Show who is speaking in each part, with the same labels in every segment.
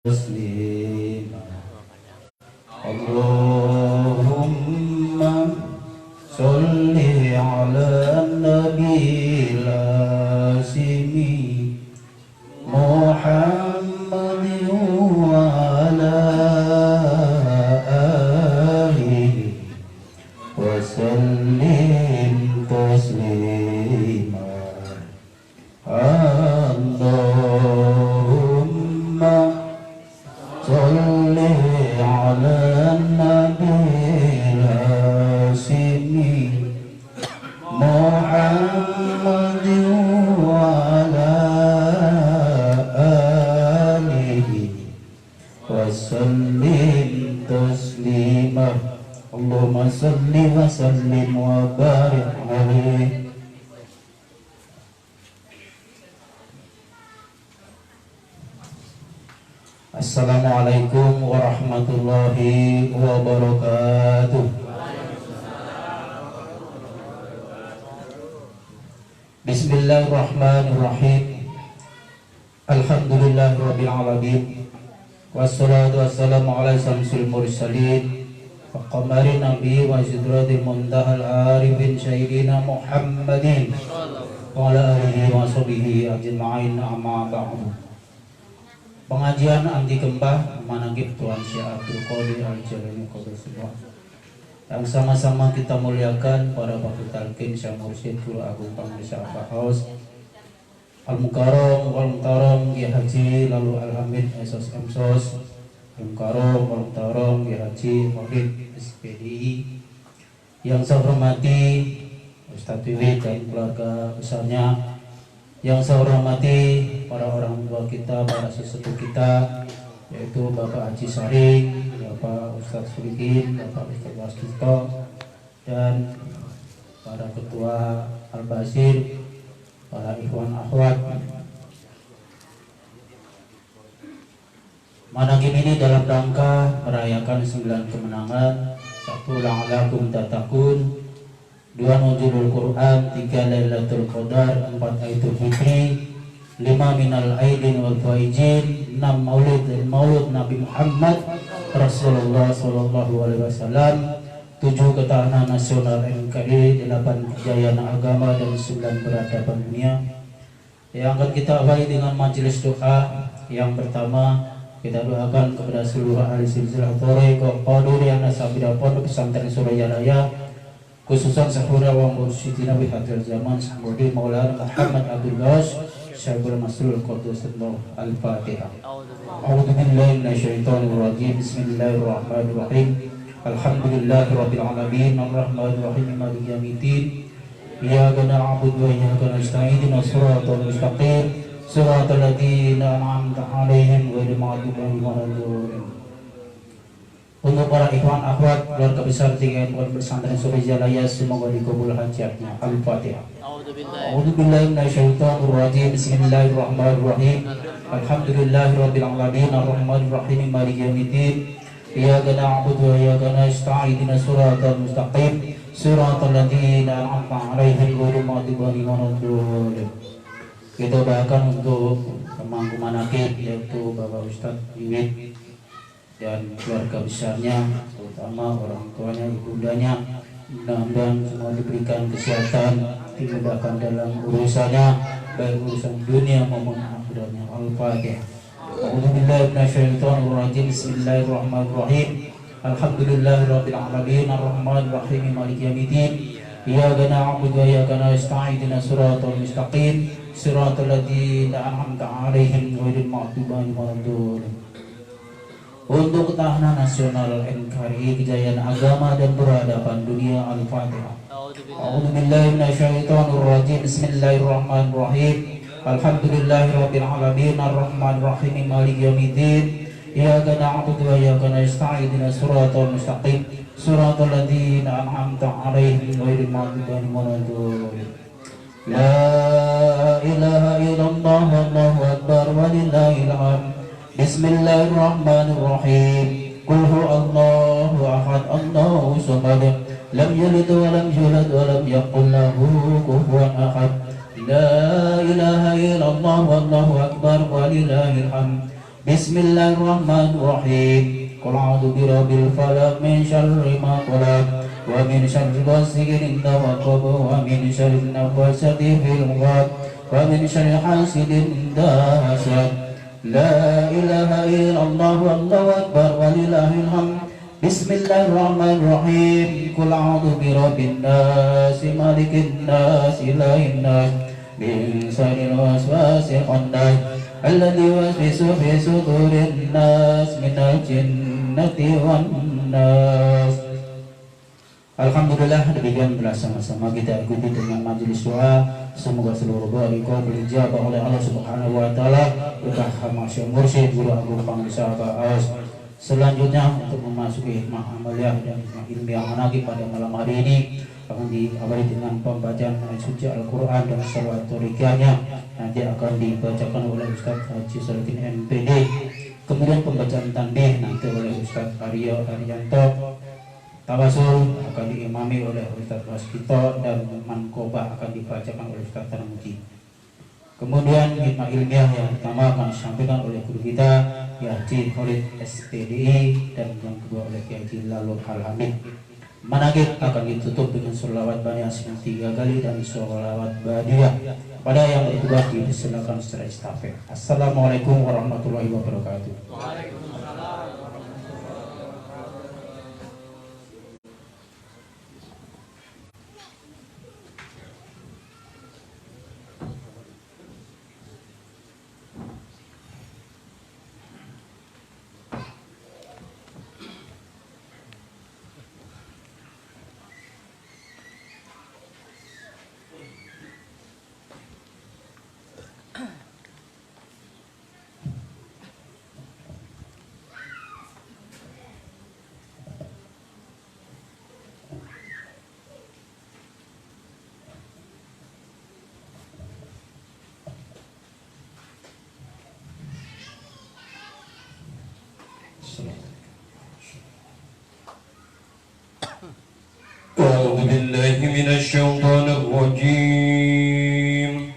Speaker 1: تسليما اللهم صل على النبي الهاشم محمد وعلى آله وسلم تسليما اللهم صل على النبي الهاشم محمد وعلى آله وسلم تسليما اللهم صل وسلم وبارك عليه. Assalamualaikum warahmatullahi wabarakatuh. Bismillahirrahmanirrahim. Alhamdulillahirabbil alamin. Wassalatu wassalamu ala syamsil mursalin wa qamarin nabi wa sidratil muntahal arifin sayyidina Muhammadin wa ala alihi wa sahbihi ajma'in amma ba'du. Pengajian anti gembah manaqib Tuan Syekh Abdul Qadir Al-Jalani Qadasullah yang sama-sama kita muliakan para Bapak Talqin Syekh Mursyid Guru Agung Panglisa Al-Haus Al-Mukarram Wal-Mukarram Kiai Haji lalu Al-Hamid Esos Emsos Al-Mukarram Wal-Mukarram Kiai Haji Muhid SPDI yang saya hormati Ustadz Wiwit dan keluarga besarnya, yang saya hormati para orang tua kita, para sesepuh kita, yaitu Bapak Haji Saring, Bapak Ustadz Sulikin, Bapak Ustadz Waskito, dan para ketua Al-Basir, para ikhwan akhwat. Manaqib ini dalam rangka merayakan 9 kemenangan, 1 la'alakum tatakun, 2 nuzulul Quran, 3 Lailatul Qadar, 4 Idul Fitri, 5 minal aidin wal faizin, 6 maulud Nabi Muhammad Rasulullah sallallahu alaihi wasallam, 7 ketahanan nasional NKRI, 8 kejayaan agama, dan 9 peradaban dunia. Yang akan kita awali dengan majelis doa. Yang pertama, kita doakan kepada seluruh ahli silsilah thariqah qadiriyah nasabila pondok pesantren Suraya Raya, khususan sahura wa mursyidina bi hadzal zaman Sayyidi Maulana Muhammad Abdul Ghas Syaikhul Masrur Qudusullah. Al-Fatihah. A'udzu billahi minasyaitonir rajim. Bismillahirrahmanirrahim. Alhamdulillahirabbil alamin arrahmanir rahim maliki yaumiddin. Iyyaka na'budu wa iyyaka nasta'in ihdinas siratal mustaqim siratal ladzina an'amta 'alaihim ghairil maghdubi 'alaihim waladdallin. Untuk para ikhwan akhwat keluarga besar TKN Pondok Pesantren Surya Raya, semoga dikabul hajatnya. Al-Fatihah. A'udzubillahi minasyaitonir rajim. Bismillahirrahmanirrahim. Alhamdulillahirabbil alamin arrahmanir rahim maliki yaumiddin. Iyyaka na'budu wa iyyaka nasta'in ihdinas siratal mustaqim siratal ladzina an'amta 'alaihim ghairil maghdubi 'alaihim waladdallin. Kita doakan untuk pemangku manaqib yaitu Bapak Ustadz Wiwit dan keluarga besarnya, terutama orang tuanya, ibundanya. Mudah-mudahan semua diberikan kesehatan, dimudahkan dalam urusannya, baik urusan dunia maupun akhiratnya. Al-Fatihah. A'udzubillahi minasyaitonir rajim. Bismillahirrahmanirrahim. Alhamdulillahirabbil alamin arrahmanir rahim maliki yaumiddin. Iyyaka na'budu wa iyyaka nasta'in ihdinas siratal mustaqim siratal ladzina an'amta 'alaihim ghairil maghdubi 'alaihim waladdallin. Untuk ketahanan nasional NKRI, kejayaan agama dan peradaban dunia. Al-Fatihah. A'udzubillahi minasyaitonir rajim. Bismillahirrahmanirrahim. Alhamdulillahirabbil alamin arrahmanir rahim maliki yaumiddin. Iyyaka na'budu wa iyyaka nasta'in ihdinas siratal mustaqim siratal ladzina an'amta 'alaihim ghairil maghdubi 'alaihim waladdallin. La ilaha illallah wallahu akbar walillahil hamd. Bismillahirrahmanirrahim. Qul huwallahu ahad Allahu samad lam yalid wa lam yulad wa lam yakul lahu kufuwan ahad. La ilaha illallah wallahu akbar walillahil hamd. Bismillahirrahmanirrahim. Qul a'udzu birabbil falaq min syarri ma khalaq wa min syarri ghasiqin idza waqab wa min syarri nafasati fil 'uqad wa min syarri hasidin idza hasad. La ilaha illallah wallahu akbar walillahil hamd. Bismillahirrahmanirrahim. Qul a'udzu birabbin nas malikin nas ilahin nas min syarril waswasil khannas alladzi yuwaswisu fi sudurin nas minal jinnati wan nas. Alhamdulillah, demikian bersama-sama kita ikuti dengan majelis doa. Semoga seluruh doa dijabah oleh Allah Subhanahu wa taala. Berkah Masyaallah Mursyid Guru Agung Pangdesa Baas. Selanjutnya untuk memasuki hikmah amaliyah dan hikmah ilmiah manaqib pada malam hari ini akan diawali dengan pembacaan ayat suci Al-Quran dan salawat torikahnya. Nanti akan dibacakan oleh Ustaz Haji Solikin MPD. Kemudian pembacaan tanbih nanti oleh Ustaz Aryo Arianto. Tawasul akan diimami oleh Ustaz Waskito dan Mankoba akan dibacakan oleh Ustaz Tarmuji. Kemudian hikmah ilmiah yang pertama akan disampaikan oleh guru kita Haji Khalid SPDI dan yang kedua oleh Haji Lalul Al-Hamid. Manaqib akan ditutup dengan sholawat Bani Hasyim 3 kali dan sholawat Badiyah. Pada yang bertugas dipersilakan secara estafet. Assalamualaikum warahmatullahi wabarakatuh.
Speaker 2: أعوذ بالله من الشيطان الرجيم.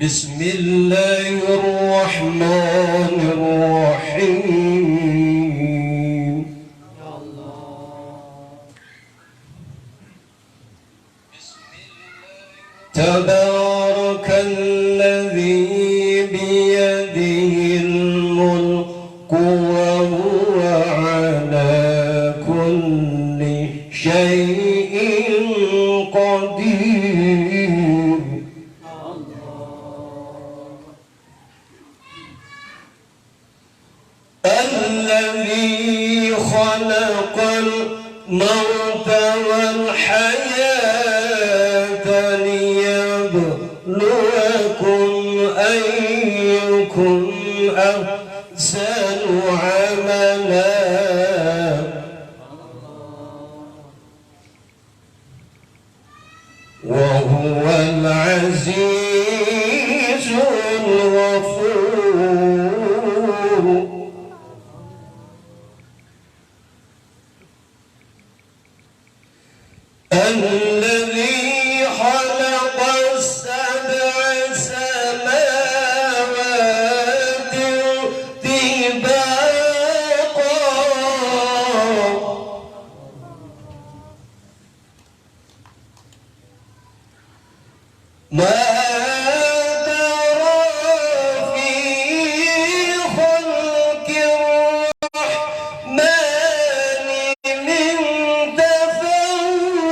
Speaker 2: بسم الله الرحمن الرحيم. تبارك الذي بيده الملك وهو على كل شيء قدير. الذي خلق الموت والحياة ليبلوكم أيكم أحسن عملا وهو العزيز الغفور. الذي خلق السبع سماوات طباقا ما ترى في خلق الرحمن من تفاوت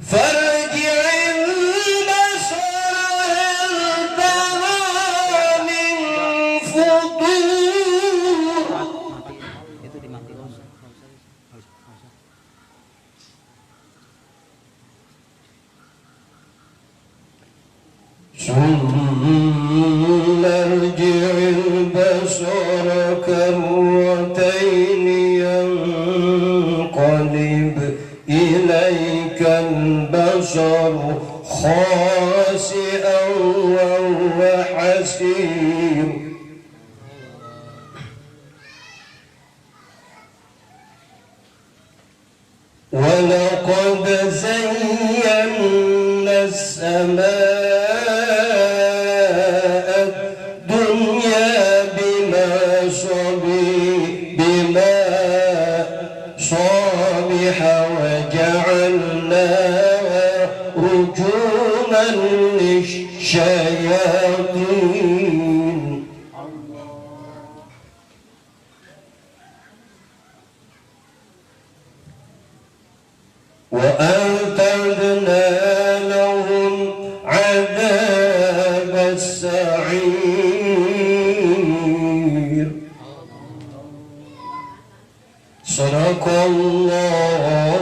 Speaker 2: فارجع البصر هل ترى من فطور. ثم ارجع البصر كرتين ينقلب إليك البصر خاسئا وهو حسير. ولقد زينا السماء الدنيا بما صابح وجعلناها رجوما للشياطين وأعتدنا لهم عذاب السعير صدق الله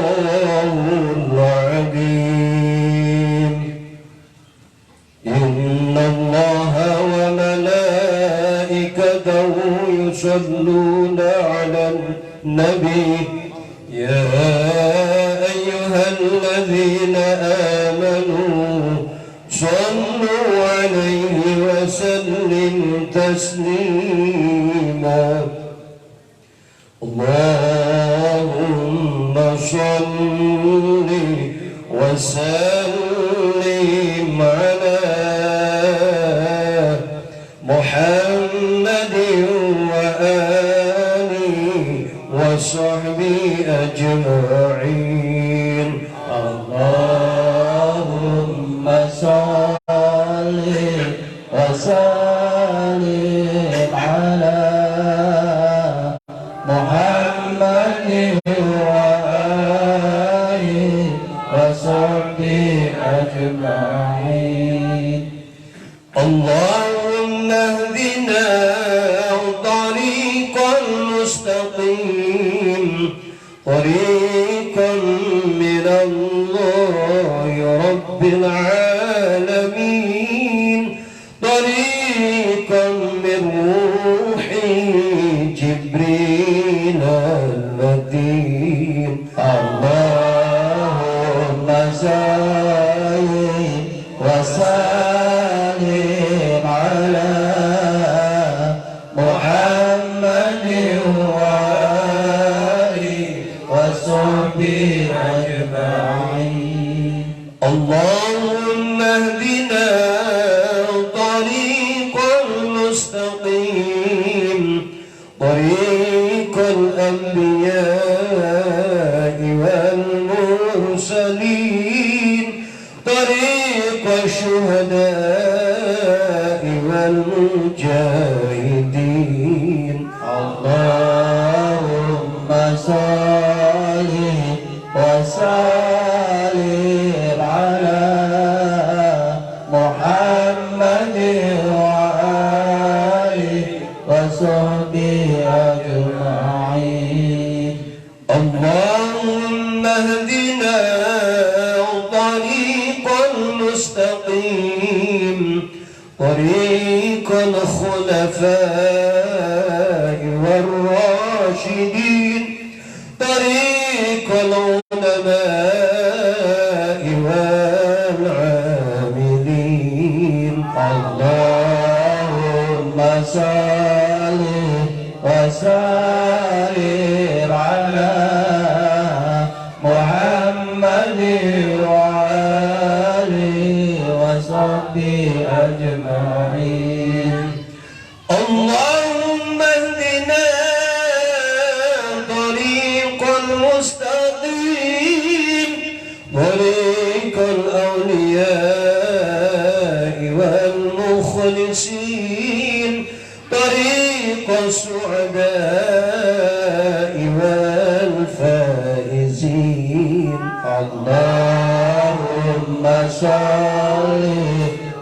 Speaker 2: العظيم إن الله وملائكته يصلون على النبي يا أيها الذين آمنوا صلوا عليه وسلم تسليما اللهم صل وسلم على محمد وآله وصحبه أجمعين
Speaker 1: اللهم صل وسلم على محمد وآله وصحبه أجمعين
Speaker 2: اللهم اهدنا طريقا مستقيم طريقا من الله رب العالمين طريقا من روح جبريل المتين
Speaker 1: اللهم صل وسلم على محمد وآله وصحبه أجمعين
Speaker 2: اللهم اهدنا طريقا مستقيم طريق الأنبياء والمرسلين طريق الشهداء والمجاهدين
Speaker 1: اللهم صل وسلم على محمد وآله وصحبه أجمعين
Speaker 2: اللهم اهدنا طريقا مستقيم طريق الخلفاء والراشدين طريق العلماء والعاملين
Speaker 1: اللهم صل وسلم على محمد وآله وصحبه أجمعين
Speaker 2: اللهم اهدنا طريقا مستقيم طريق الأولياء والمخلصين طريق السعداء والفائزين
Speaker 1: اللهم صل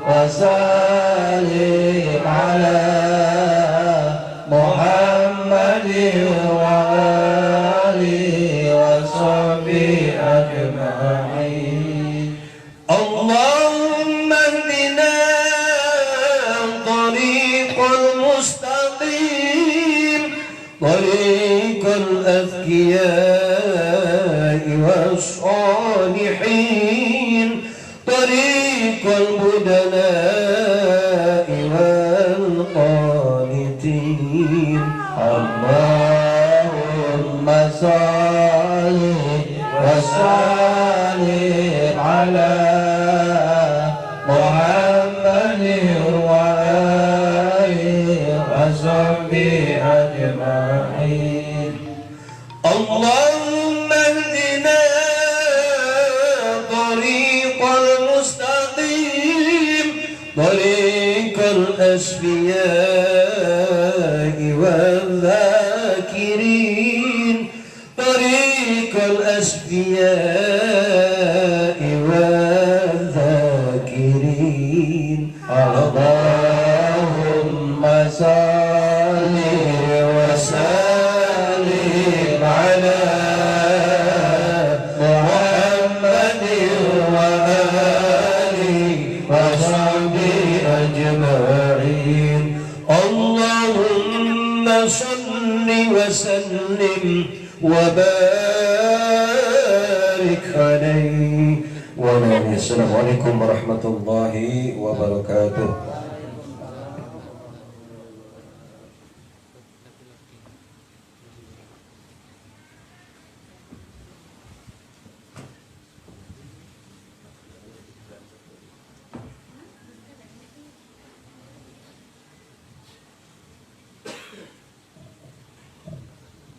Speaker 1: وسلم على محمد وآله وصحبه أجمعين
Speaker 2: اللهم اهدنا طريق المستقيم طريق الأذكياء والصالحين طريق البدلاء والقانتين
Speaker 1: اللهم صل وسلم
Speaker 2: وسلم على محمد وآله وصحبه أجمعين اللهم اهدنا طريق المستقيم طريق الأسفياء والذاكرين طريق الأسفياء والذاكرين اللهم صل وسلم على محمد وآله وصحبه أجمعين اللهم صل وسلم وبارك عليه وعلى آله. السلام عليكم ورحمة الله وبركاته.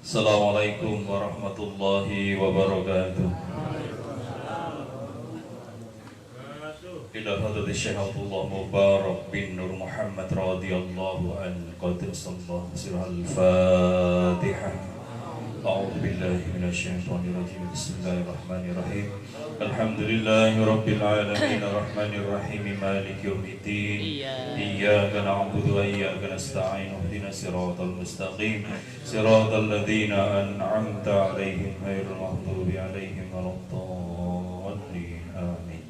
Speaker 3: Assalamualaikum warahmatullahi wabarakatuh. Ila hadrati Syekh Abdullah Mubarak bin Nur Muhammad radhiyallahu anhu qaddasallahu sirral Fatihah. A'udzu billahi minasyaitonir rajim. Bismillahirrahmanirrahim. Alhamdulillahi rabbil alamin arrahmanir rahim maliki yaumiddin. Iyyaka na'budu wa iyyaka nasta'in. Ihdinas siratal mustaqim. Siratal ladzina an'amta 'alaihim ghairil maghdubi 'alaihim waladdallin. Amin.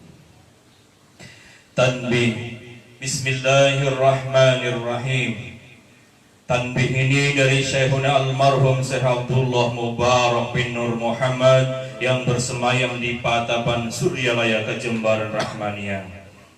Speaker 3: Tanbih. Bismillahirrahmanirrahim. Tanbih ini dari Syekhuna almarhum Syekh Abdullah Mubarak bin Nur Muhammad yang bersemayam di Patapan Suryalaya Kejembaran Rahmaniyah.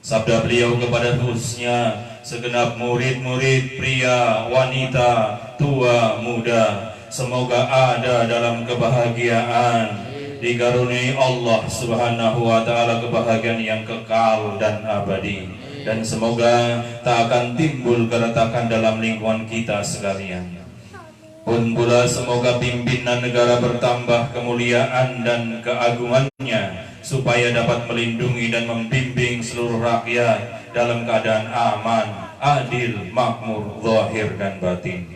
Speaker 3: Sabda beliau kepada khususnya segenap murid-murid pria, wanita, tua, muda, semoga ada dalam kebahagiaan, dikaruniai Allah Subhanahu wa taala kebahagiaan yang kekal dan abadi. Dan semoga tak akan timbul keretakan dalam lingkungan kita sekalian. Pun pula semoga pimpinan negara bertambah kemuliaan dan keagungannya, supaya dapat melindungi dan membimbing seluruh rakyat dalam keadaan aman, adil, makmur, zahir dan batin.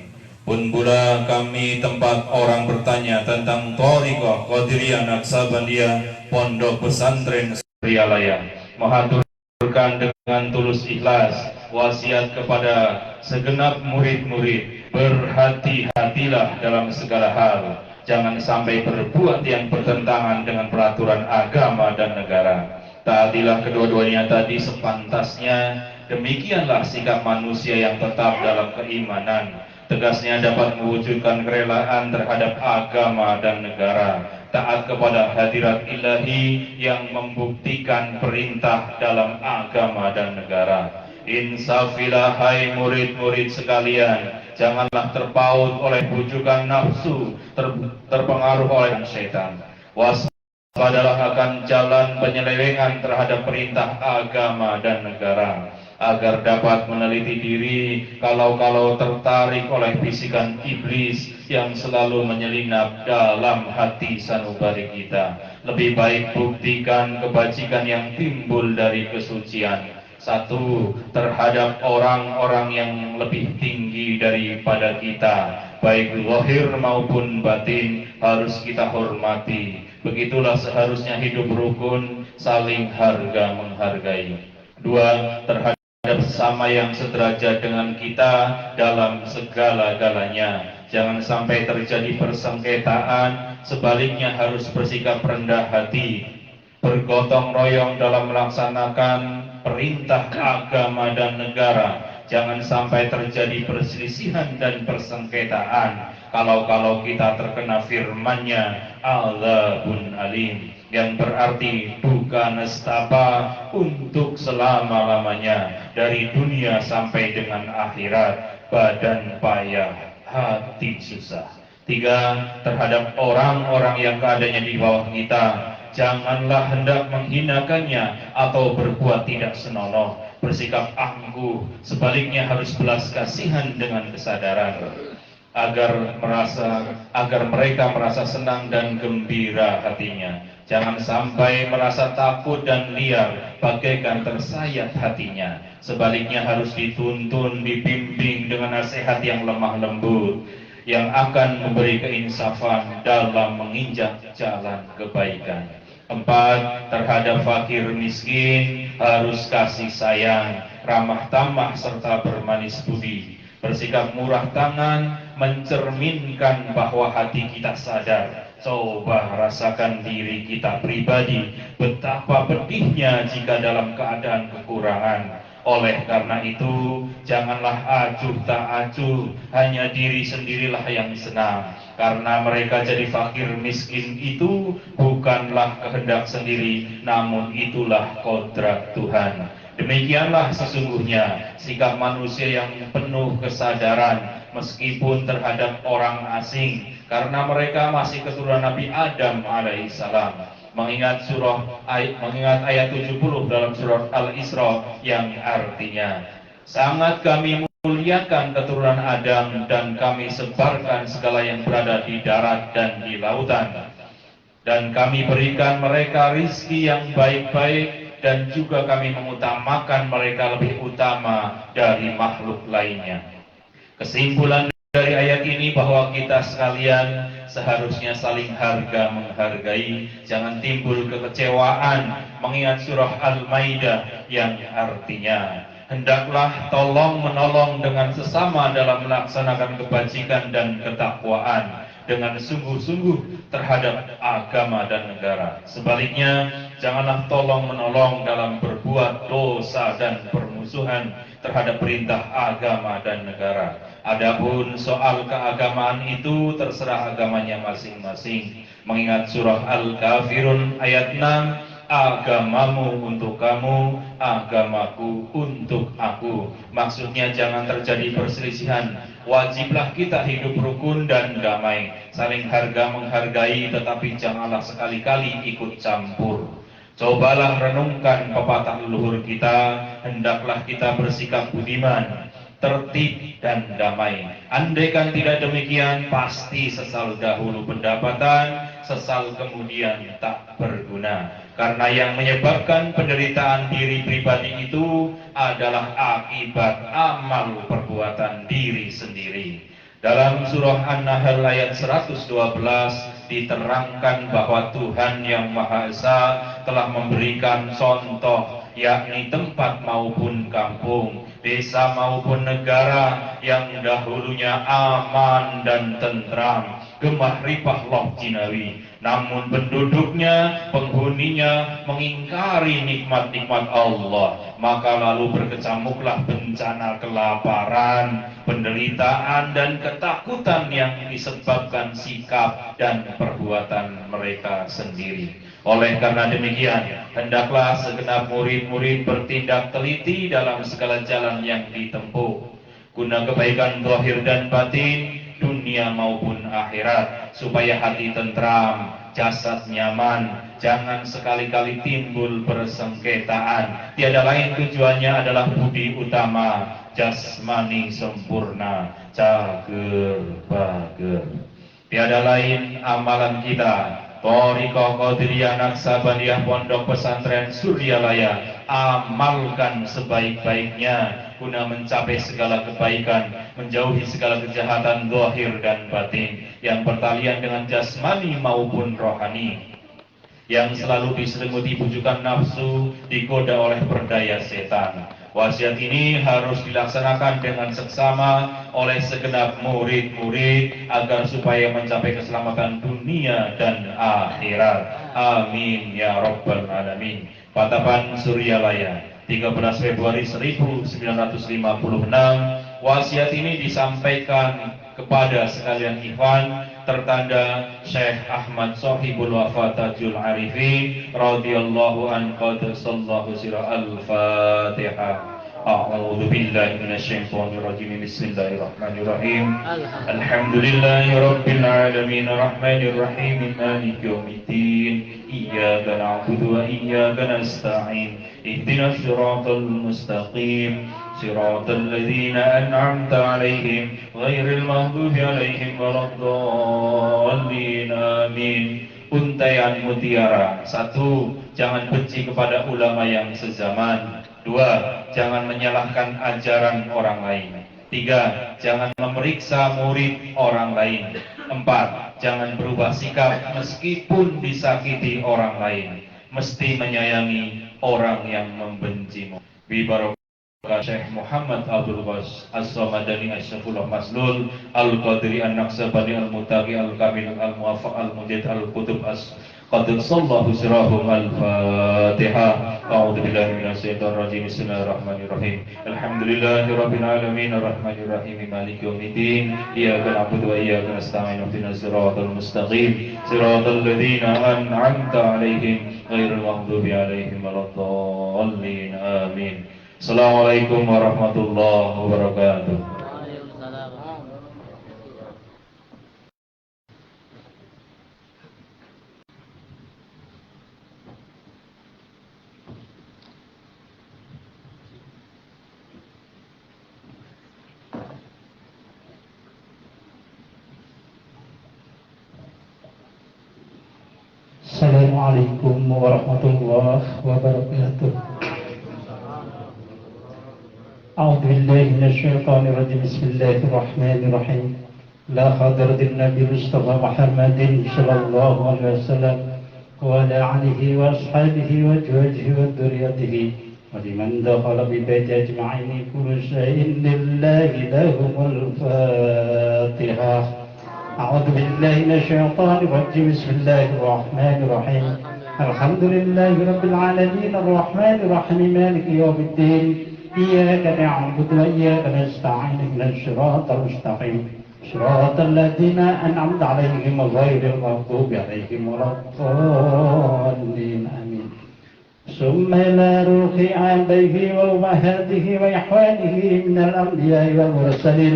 Speaker 3: Pun pula kami tempat orang bertanya tentang Thariqah Qadiriyah Naksabandiyah Pondok Pesantren Suryalaya. Mahaturkan dengan tulus ikhlas wasiat kepada segenap murid-murid, berhati-hatilah dalam segala hal, jangan sampai berbuat yang bertentangan dengan peraturan agama dan negara. Taatilah kedua-duanya tadi sepantasnya, demikianlah sikap manusia yang tetap dalam keimanan, tegasnya dapat mewujudkan kerelaan terhadap agama dan negara, taat kepada hadirat ilahi yang membuktikan perintah dalam agama dan negara. Insafilah hai murid-murid sekalian, janganlah terpaut oleh bujukan nafsu, terpengaruh oleh setan. Waspadalah akan jalan penyelewengan terhadap perintah agama dan negara, agar dapat meneliti diri kalau tertarik oleh bisikan iblis yang selalu menyelinap dalam hati sanubari kita. Lebih baik buktikan kebajikan yang timbul dari kesucian. Satu, terhadap orang-orang yang lebih tinggi daripada kita, baik zahir maupun batin, harus kita hormati. Begitulah seharusnya hidup rukun, saling harga menghargai. Dua, terhadap sesama yang sederajat dengan kita dalam segala-galanya. Jangan sampai terjadi persengketaan, sebaliknya harus bersikap rendah hati, bergotong royong dalam melaksanakan perintah agama dan negara. Jangan sampai terjadi perselisihan dan persengketaan. Kalau kita terkena firman-Nya, azabun alim, yang berarti duka nestapa untuk selama-lamanya, dari dunia sampai dengan akhirat. Badan payah, hati susah. Tiga, terhadap orang-orang yang keadaannya di bawah kita, janganlah hendak menghinakannya atau berbuat tidak senonoh, bersikap angkuh, sebaliknya harus belas kasihan dengan kesadaran, agar mereka merasa senang dan gembira hatinya. Jangan sampai merasa takut dan liar bagaikan tersayat hatinya. Sebaliknya harus dituntun, dibimbing dengan nasihat yang lemah lembut, yang akan memberi keinsafan dalam menginjak jalan kebaikan. 4. Terhadap fakir miskin harus kasih sayang, ramah tamah serta bermanis budi. Bersikap murah tangan mencerminkan bahwa hati kita sadar. Coba rasakan diri kita pribadi, betapa pedihnya jika dalam keadaan kekurangan. Oleh karena itu, janganlah acuh tak acuh, hanya diri sendirilah yang senang. Karena mereka jadi fakir miskin itu bukanlah kehendak sendiri, namun itulah kodrat Tuhan. Demikianlah sesungguhnya sikap manusia yang penuh kesadaran, meskipun terhadap orang asing, karena mereka masih keturunan Nabi Adam alaihissalam. Mengingat ayat 70 dalam surat Al-Isra yang artinya, sangat kami muliakan keturunan Adam dan kami sebarkan segala yang berada di darat dan di lautan, dan kami berikan mereka rizki yang baik-baik, dan juga kami mengutamakan mereka lebih utama dari makhluk lainnya. Kesimpulan dari ayat ini bahwa kita sekalian seharusnya saling harga-menghargai, jangan timbul kekecewaan, mengingat surah Al-Maidah yang artinya, hendaklah tolong-menolong dengan sesama dalam melaksanakan kebajikan dan ketakwaan, dengan sungguh-sungguh terhadap agama dan negara. Sebaliknya, janganlah tolong-menolong dalam berbuat dosa dan permusuhan terhadap perintah agama dan negara. Adapun soal keagamaan itu terserah agamanya masing-masing. Mengingat surah Al-Kafirun ayat 6, agamamu untuk kamu, agamaku untuk aku. Maksudnya jangan terjadi perselisihan. Wajiblah kita hidup rukun dan damai, saling harga-menghargai, tetapi janganlah sekali-kali ikut campur. Cobalah renungkan pepatah leluhur kita, hendaklah kita bersikap budiman, tertib dan damai. Andaikan tidak demikian, pasti sesal dahulu pendapatan, sesal kemudian tak berguna. Karena yang menyebabkan penderitaan diri pribadi itu adalah akibat amal perbuatan diri sendiri. Dalam surah An-Nahl ayat 112 diterangkan bahwa Tuhan yang Maha Esa telah memberikan contoh, yakni tempat maupun kampung, desa maupun negara yang dahulunya aman dan tentram, gemah ripah loh jinawi, namun penduduknya, penghuninya mengingkari nikmat-nikmat Allah, maka lalu berkecamuklah bencana kelaparan, penderitaan dan ketakutan yang disebabkan sikap dan perbuatan mereka sendiri. Oleh karena demikian, hendaklah segenap murid-murid bertindak teliti dalam segala jalan yang ditempuh, guna kebaikan zahir dan batin, dunia maupun akhirat, supaya hati tentram, jasad nyaman, jangan sekali-kali timbul persengketaan. Tiada lain tujuannya adalah budi utama, jasmani sempurna, cager bager. Tiada lain amalan kita, Thariqah Qadiriyah Naksabaniyah Pondok Pesantren Suryalaya, amalkan sebaik-baiknya guna mencapai segala kebaikan, menjauhi segala kejahatan zahir dan batin yang bertalian dengan jasmani maupun rohani, yang selalu diselimuti bujukan nafsu, digoda oleh berdaya setan. Wasiat ini harus dilaksanakan dengan seksama oleh segenap murid-murid agar supaya mencapai keselamatan dunia dan akhirat. Amin ya rabbal alamin. Patapan Suryalaya, 13 Februari 1956. Wasiat ini disampaikan kepada sekalian ikhwan, tertanda Syekh Ahmad Sohibul Wafa Tajul Arifin radhiyallahu an qadsallahu sirah al-Fatihah. أعوذ بالله من الشيطان الرجيم بسم الله الرحمن الرحيم الحمد لله رب العالمين الرحمن الرحيم مالك يوم الدين إياك نعبد وإياك نستعين اهدنا الصراط المستقيم صراط الذين أنعمت عليهم غير المغضوب عليهم ولا الضالين آمين. Untaian mutiara. 1. Jangan benci kepada ulama yang sezaman. 2. Jangan menyalahkan ajaran orang lain. 3. Jangan memeriksa murid orang lain. 4. Jangan berubah sikap meskipun disakiti orang lain. Mesti menyayangi orang yang membencimu. Bibarokah Syekh Muhammad Abdul Ghas As-Samadani Asy-Syaifullah Maslul Al-Qadri An-Naqsabani Al-Mutaqi Al-Kamil Al-Muwafaq Al-Mujid Al-Qutub Qad sallahu sirahum al-Fatihah. A'udzu billahi minasyaitonir rajim. Bismillahirrahmanirrahim. Alhamdulillahirabbil alamin arrahmanir rahim maliki yaumiddin. Iyyaka na'budu wa iyyaka nasta'in. Ihdinas siratal mustaqim. Siratal ladzina an'amta 'alaihim ghairil maghdubi 'alaihim waladdallin. Amin. Assalamualaikum warahmatullahi wabarakatuh.
Speaker 1: Assalamualaikum warahmatullahi wabarakatuh. أعوذ بالله من الشيطان الرجيم بسم الله الرحمن الرحيم لا حضرة النبي المصطفى محمد صلى الله عليه وسلم وعلى آله وأصحابه وأزواجه وذريته ولمن دخل ببيت أجمعين كل شيء لله لهم الفاتحة. أعوذ بالله من الشيطان الرجيم بسم الله الرحمن الرحيم الحمد لله رب العالمين الرحمن الرحيم مالك يوم الدين إياك نعبد وإياك نستعين اهدنا الصراط المستقيم صراط الذين أنعمت عليهم غير المغضوب عليهم ولا الضالين آمين. ثم إلى روح آبائه وأمهاته وإخوانه من الأنبياء والمرسلين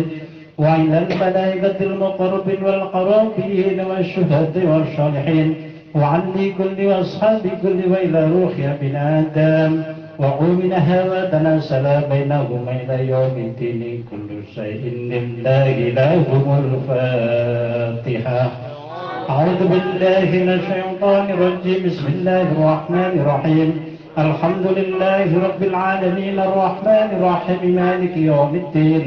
Speaker 1: وإلى الملائكة المقربين والقرابين والشهداء والصالحين وعن كل وأصحاب كل وإلى روح ابن آدم وقومنها وتناسل بينهما إلى يوم الدين كل شيء لله لهم الفاتحة. أعوذ بالله من الشيطان الرجيم بسم الله الرحمن الرحيم الحمد لله رب العالمين الرحمن الرحيم مالك يوم الدين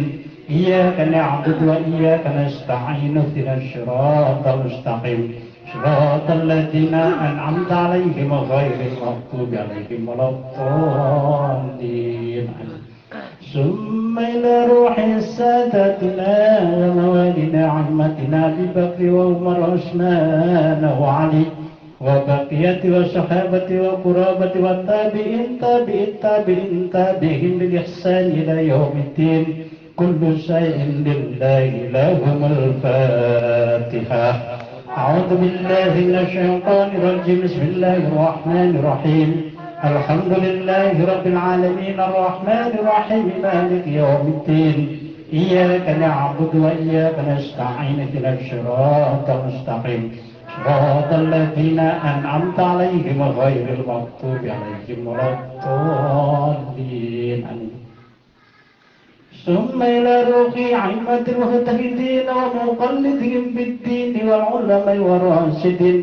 Speaker 1: إياك نعبد وإياك نستعين اهدنا الصراط المستقيم صراط الذين أنعمت عليهم غير المغضوب عليهم ولا الضالين. ثم إلى روح سادتنا وموالنا عمتنا أبي بكر وعمر وعثمان وعلي وبقية والصحابة وقرابة والتابعين تابعين بالإحسان إلى يوم الدين كل شيء لله لهم الفاتحة. أعوذ بالله من الشيطان الرجيم بسم الله الرحمن الرحيم الحمد لله رب العالمين الرحمن الرحيم مالك يوم الدين إياك نعبد وإياك نستعين اهدنا الصراط المستقيم صراط الذين أنعمت عليهم غير المغضوب عليهم ولا الضالين. ثم إلى روح عمة المهتدين ومقلدهم بالدين والعلماء والراشدين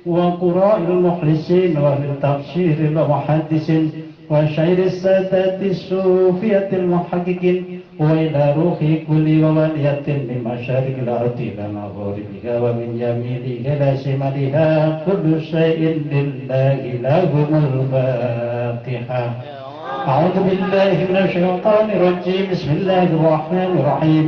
Speaker 1: وقراء المخلصين والتبشير المحدثين وشير السادات الصوفية المحققين وإلى روح كل وولية من مشارق الأرض إلى مغاربها ومن يمينها إلى شمالها كل شيء لله لهم الفاتحة. أعوذ بالله من الشيطان الرجيم بسم الله الرحمن الرحيم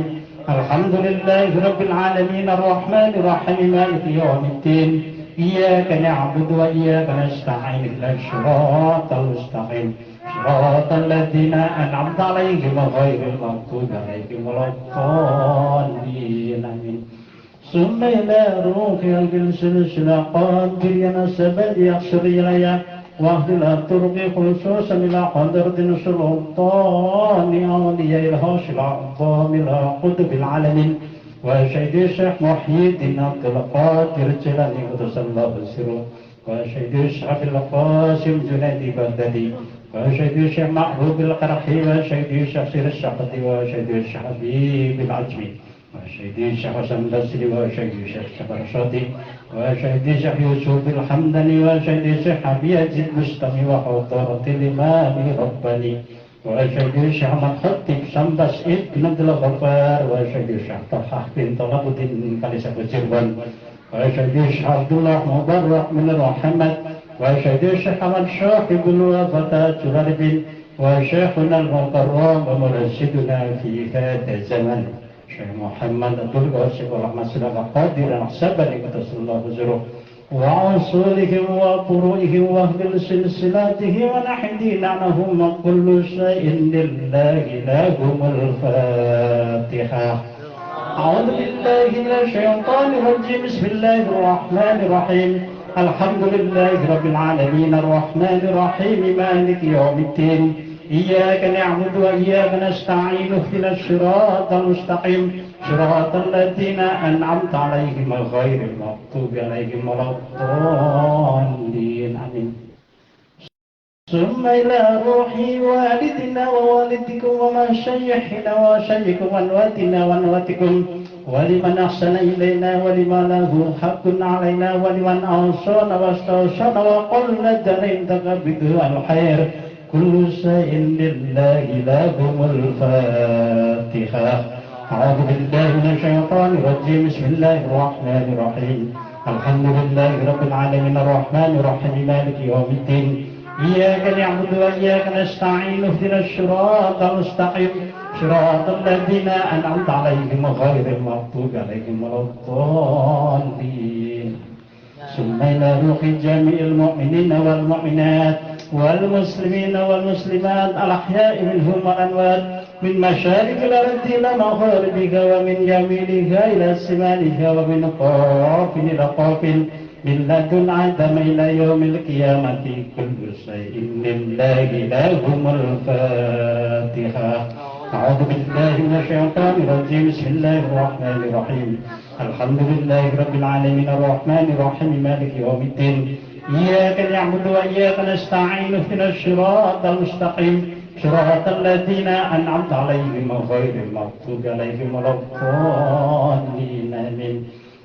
Speaker 1: الحمد لله رب العالمين الرحمن الرحيم مالك يوم الدين إياك نعبد وإياك نستعين اهدنا الصراط المستقيم صراط الذين أنعمت عليهم غير المغضوب عليهم ولا الضالين آمين. ثم إلى روح القدس قادر ينسب يقصر إليها
Speaker 4: واهدنا الطرق خصوصا إلى حضرة سلطان أولياء الهاش العظام إلى قطب العالمين وشهد الشيخ محي الدين عبد القادر الجيلاني قدس الله سره وشهد الشيخ عبد القاسم جنيد بغدادي وشهد الشيخ محبوب القرحي وشهد الشيخ سير الشقطي وشهد الشيخ حبيب العجمي وشهد الشيخ حسن البصري وشهد الشيخ شبر الشاطي وشهد الشيخ يوسف الحمداني وشهد الشيخ حبيب المستمي وحضرة الإمام رباني وشهد الشيخ محمد خطيب شمبس ابن عبد الغفار وشهد الشيخ طلحة بن طلاب الدين كنيسة الجربان وشهد الشيخ عبد الله مبارك من محمد وشهد الشيخ محمد شاهد الوفاة جلال وشيخنا المكرم ومرشدنا في هذا الزمن شيخ محمد عبد القاسم ورحمة الله قادر حسبني قدس الله زره وعصولهم وطروئهم واهل سلسلاتهم ونحدين عنهم وكل شيء لله لهم الفاتحة. أعوذ بالله من الشيطان الرجيم بسم الله الرحمن الرحيم الحمد لله رب العالمين الرحمن الرحيم مالك يوم الدين إياك نعبد وإياك نستعين اهدنا الصراط المستقيم صراط الذين أنعمت عليهم غير المغضوب عليهم ولا الضالين آمين. ثم إلى روح والدنا ووالدكم ومشايخنا وشيخكم ونواتنا ونواتكم ولمن أحسن إلينا ولمن له حق علينا ولمن أوصانا واستوصانا وقلنا الدارين تقبضه الخير كل شيء لله لهم الفاتحة. أعوذ بالله من الشيطان الرجيم بسم الله الرحمن الرحيم الحمد لله رب العالمين الرحمن الرحيم مالك يوم الدين إياك نعبد وإياك نستعين اهدنا الصراط المستقيم صراط الذين أنعمت عليهم غير المغضوب عليهم ولا الضالين. ثم إلى روح جميع المؤمنين والمؤمنات والمسلمين والمسلمات الأحياء منهم والأموات من مشارق الأرض إلى مغاربها ومن يمينها إلى شمالها ومن قاف إلى قاف من لدن آدم إلى يوم القيامة كل شيء لله لهم الفاتحة. أعوذ بالله من الشيطان الرجيم بسم الله الرحمن الرحيم الحمد لله رب العالمين الرحمن الرحيم مالك يوم الدين إياك نعبد وإياك نستعين اهدنا الصراط المستقيم صراط الذين أنعمت عليهم غير المغضوب عليهم ولا الضالين آمين.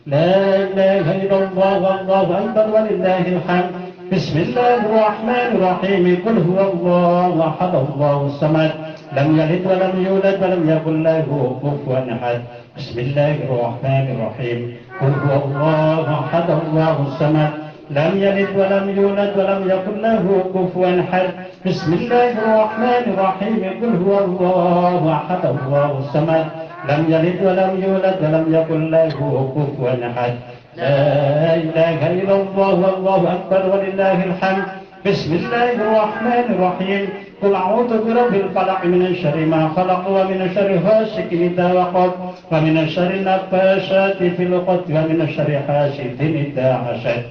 Speaker 4: لا إله إلا الله والله أكبر ولله الحمد. بسم الله الرحمن الرحيم قل هو الله أحد الله الصمد لم يلد ولم يولد ولم يكن له كفوا أحد. بسم الله الرحمن الرحيم قل هو الله أحد الله الصمد لم يلد ولم يولد ولم يكن له كفوا أحد. بسم الله الرحمن الرحيم قل هو الله أحد الله الصمد لم يلد ولم يولد ولم يكن له كفوا أحد. لا إله إلا الله والله أكبر ولله الحمد. بسم الله الرحمن الرحيم قل أعوذ برب الفلق من شر ما خلق ومن شر غاسق إذا وقب ومن شر النفاثات في العقد ومن شر حاسد إذا حسد.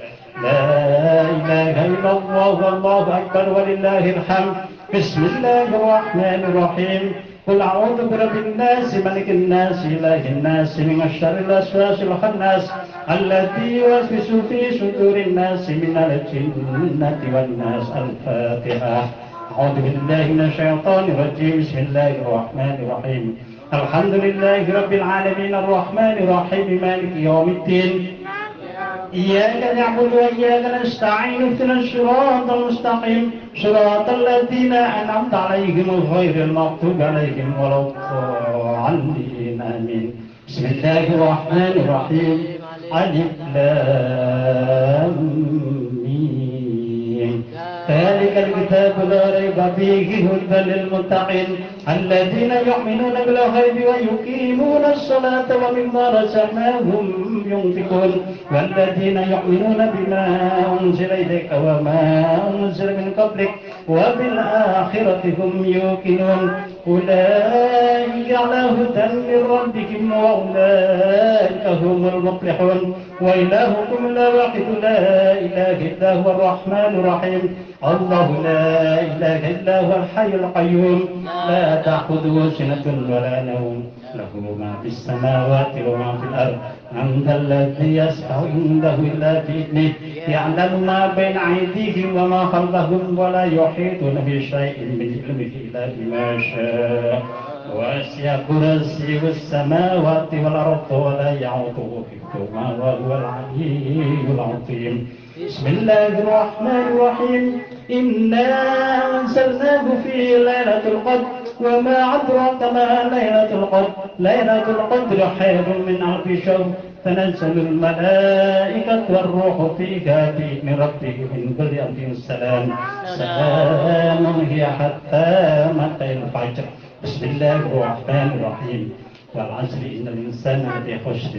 Speaker 4: لا إله إلا الله والله أكبر ولله الحمد. بسم الله الرحمن الرحيم قل أعوذ برب الناس ملك الناس إله الناس من شر الوسواس الخناس الذي يوسوس في صدور الناس من الجنة والناس. الفاتحة. أعوذ بالله من الشيطان الرجيم بسم الله الرحمن الرحيم الحمد لله رب العالمين الرحمن الرحيم مالك يوم الدين إياك نعبد وإياك نستعين اهدنا الصراط المستقيم صراط الذين أنعمت عليهم غير المغضوب عليهم ولا الضالين آمين. بسم الله الرحمن الرحيم ألف لام ميم ذلك الكتاب لا ريب فيه هدى للمتقين الذين يؤمنون بالغيب ويقيمون الصلاة ومما رزقناهم ينفقون والذين يؤمنون بما أنزل إليك وما أنزل من قبلك وبالآخرة هم يوقنون أولئك على هدى من ربهم وأولئك هم المفلحون وإلهكم لا واحد لا إله إلا هو الرحمن الرحيم الله لا إله إلا هو الحي القيوم لا تأخذه سنة ولا نوم له ما في السماوات وما في الأرض من ذا الذي يشفع عنده إلا بإذنه يعلم ما بين أيديهم وما خلفهم ولا يحيطون بشيء من علمه إلا بما شاء وسع كرسيه السماوات والأرض ولا يعوده حفظهما وهو العلي العظيم بسم الله الرحمن الرحيم إنا أنزلناه في ليلة القدر وما أدراك ما ليلة القدر ليلة القدر خير من ألف شهر تنزل الملائكة والروح فيها بإذن ربهم من كل أمر سلام سلام هي حتى مطلع الفجر بسم الله الرحمن الرحيم والعصر إن الإنسان لفي خسر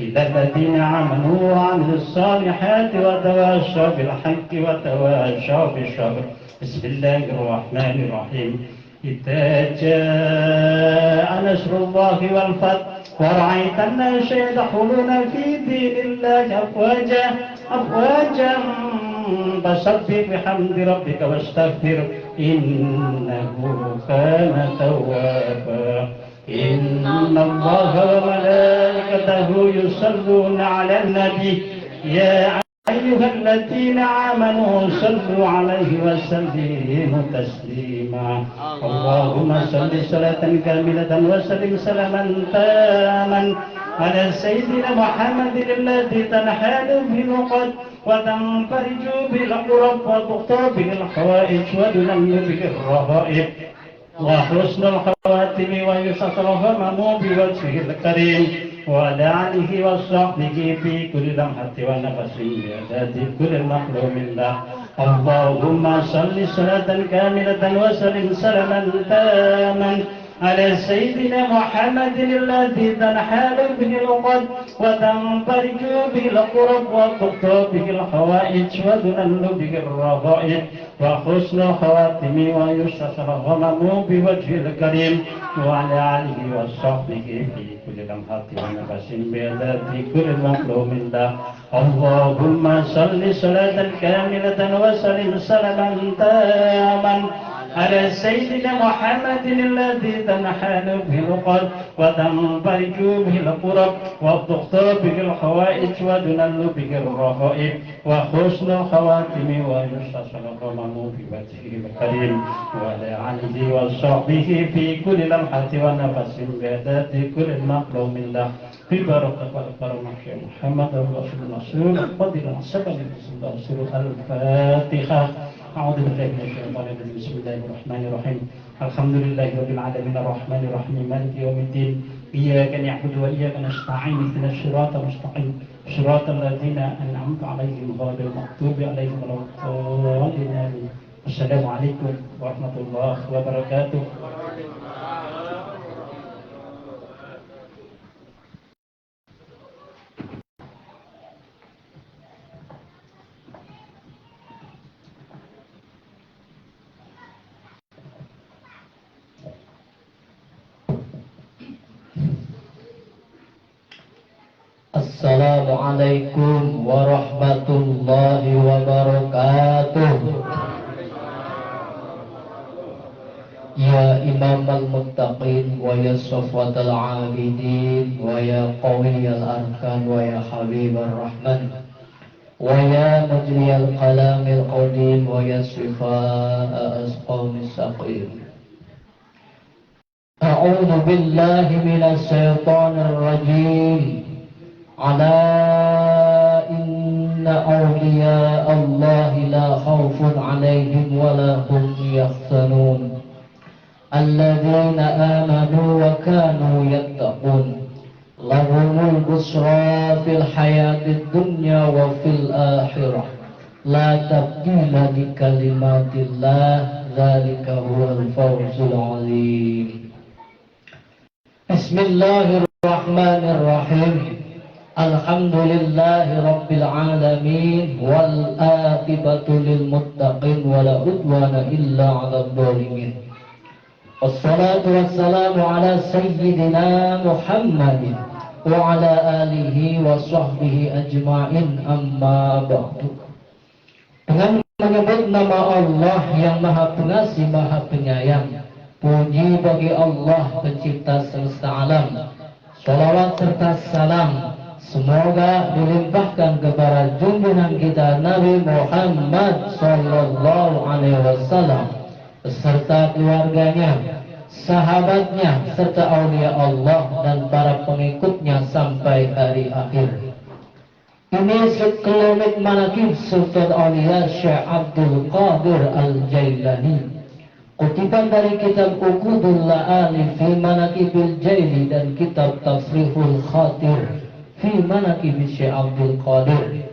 Speaker 4: إلا الذين آمنوا وعملوا الصالحات وتواصوا بالحق وتواصوا بالصبر بسم الله الرحمن الرحيم إذا جاء نصر الله والفتح ورأيت الناس يدخلون في دين الله أفواجا فسبح بحمد ربك واستغفر إنه كان توابا إن الله وملائكته يصلون على النبي يا أيها الذين آمنوا صلوا عليه وسلموا تسليما اللهم صل صلاة كاملة وسلم سلاما تاما على سيدنا محمد الذي تنحل به العقد وتنفرج به الكرب وتغطى به الحوائج وتنم به الرغائب وحسن الخواتم ويسر الغمم بوجهه الكريم وعلى آله وصحبه في كل لمحة ونفس بعدد كل مخلوق له اللهم صل صلاة كاملة وسلم سلاما تاما على سيدنا محمد الذي تنحال به العقد وتنفرج به الكرب وتغطى به الحوائج وتنل به الرغائب وحسن الخواتم ويسر الغمم بوجه الكريم وعلى آله وصحبه في كل لمحة ونفس بعدد كل مخلوق له اللهم صل صلاة كاملة وسلم سلاما تاما على سيدنا محمد الذي تنحل به العقد وتنفرج به الكرب وتغطى به الحوائج وتنل به الرغائب وحسن الخواتم ويسر الغمم بوجهه الكريم وعلى آله وصحبه في كل لمحة ونفس بعدد كل مخلوق له في بركة والكرم محمد رسول الرسول فضيلة سبب رسول الفاتحة أعوذ بالله من الشيطان الرجيم بسم الله الرحمن الرحيم الحمد لله رب العالمين الرحمن الرحيم مالك يوم الدين إياك نعبد وإياك نستعين اهدنا الصراط المستقيم صراط الذين أنعمت عليهم غير المغضوب عليهم ولا الضالين آمين السلام عليكم ورحمة الله وبركاته.
Speaker 5: Assalamualaikum warahmatullahi wabarakatuh. Ya imam al-muttaqin wa ya safwat al-abidin wa ya qawi al-arkan wa ya habib al-rahman wa ya mujri al-qalam al-qadim wa ya sifa'a asqam al-saqim. A'udhu billahi minas syaitanir rajim. Ala inna awliya Allah la khawfun alaihim wa la hum yahzanun alladhina amanu wa kanu yattaqun lahumul busra fil hayatid dunya wa fil akhirah la tabdila li kalimatillah dzalika huwal fawzul azim. Bismillahirrahmanirrahim. Alhamdulillahi rabbil alamin wal aqibatu lil muttaqin wala udwana illa 'alal zalimin. Wassalatu wassalamu ala sayyidina Muhammadin wa ala alihi wa sahbihi ajma'in, amma ba'du. Dengan menyebut nama Allah yang Maha Pengasih, Maha Penyayang, puji bagi Allah pencipta semesta alam. Salawat serta salam semoga dilimpahkan kepada junjungan kita Nabi Muhammad sallallahu alaihi wasallam beserta keluarganya, sahabatnya, serta aulia Allah dan para pengikutnya sampai hari akhir. Ini sekelumit manaqib Sultan Aulia Syekh Abdul Qadir Al-Jailani, kutipan dari kitab Uqudul La'ali fi Manaqibil Jaili dan kitab Tafrihul Khatir fi Manaqib Syekh Abdul Qadir.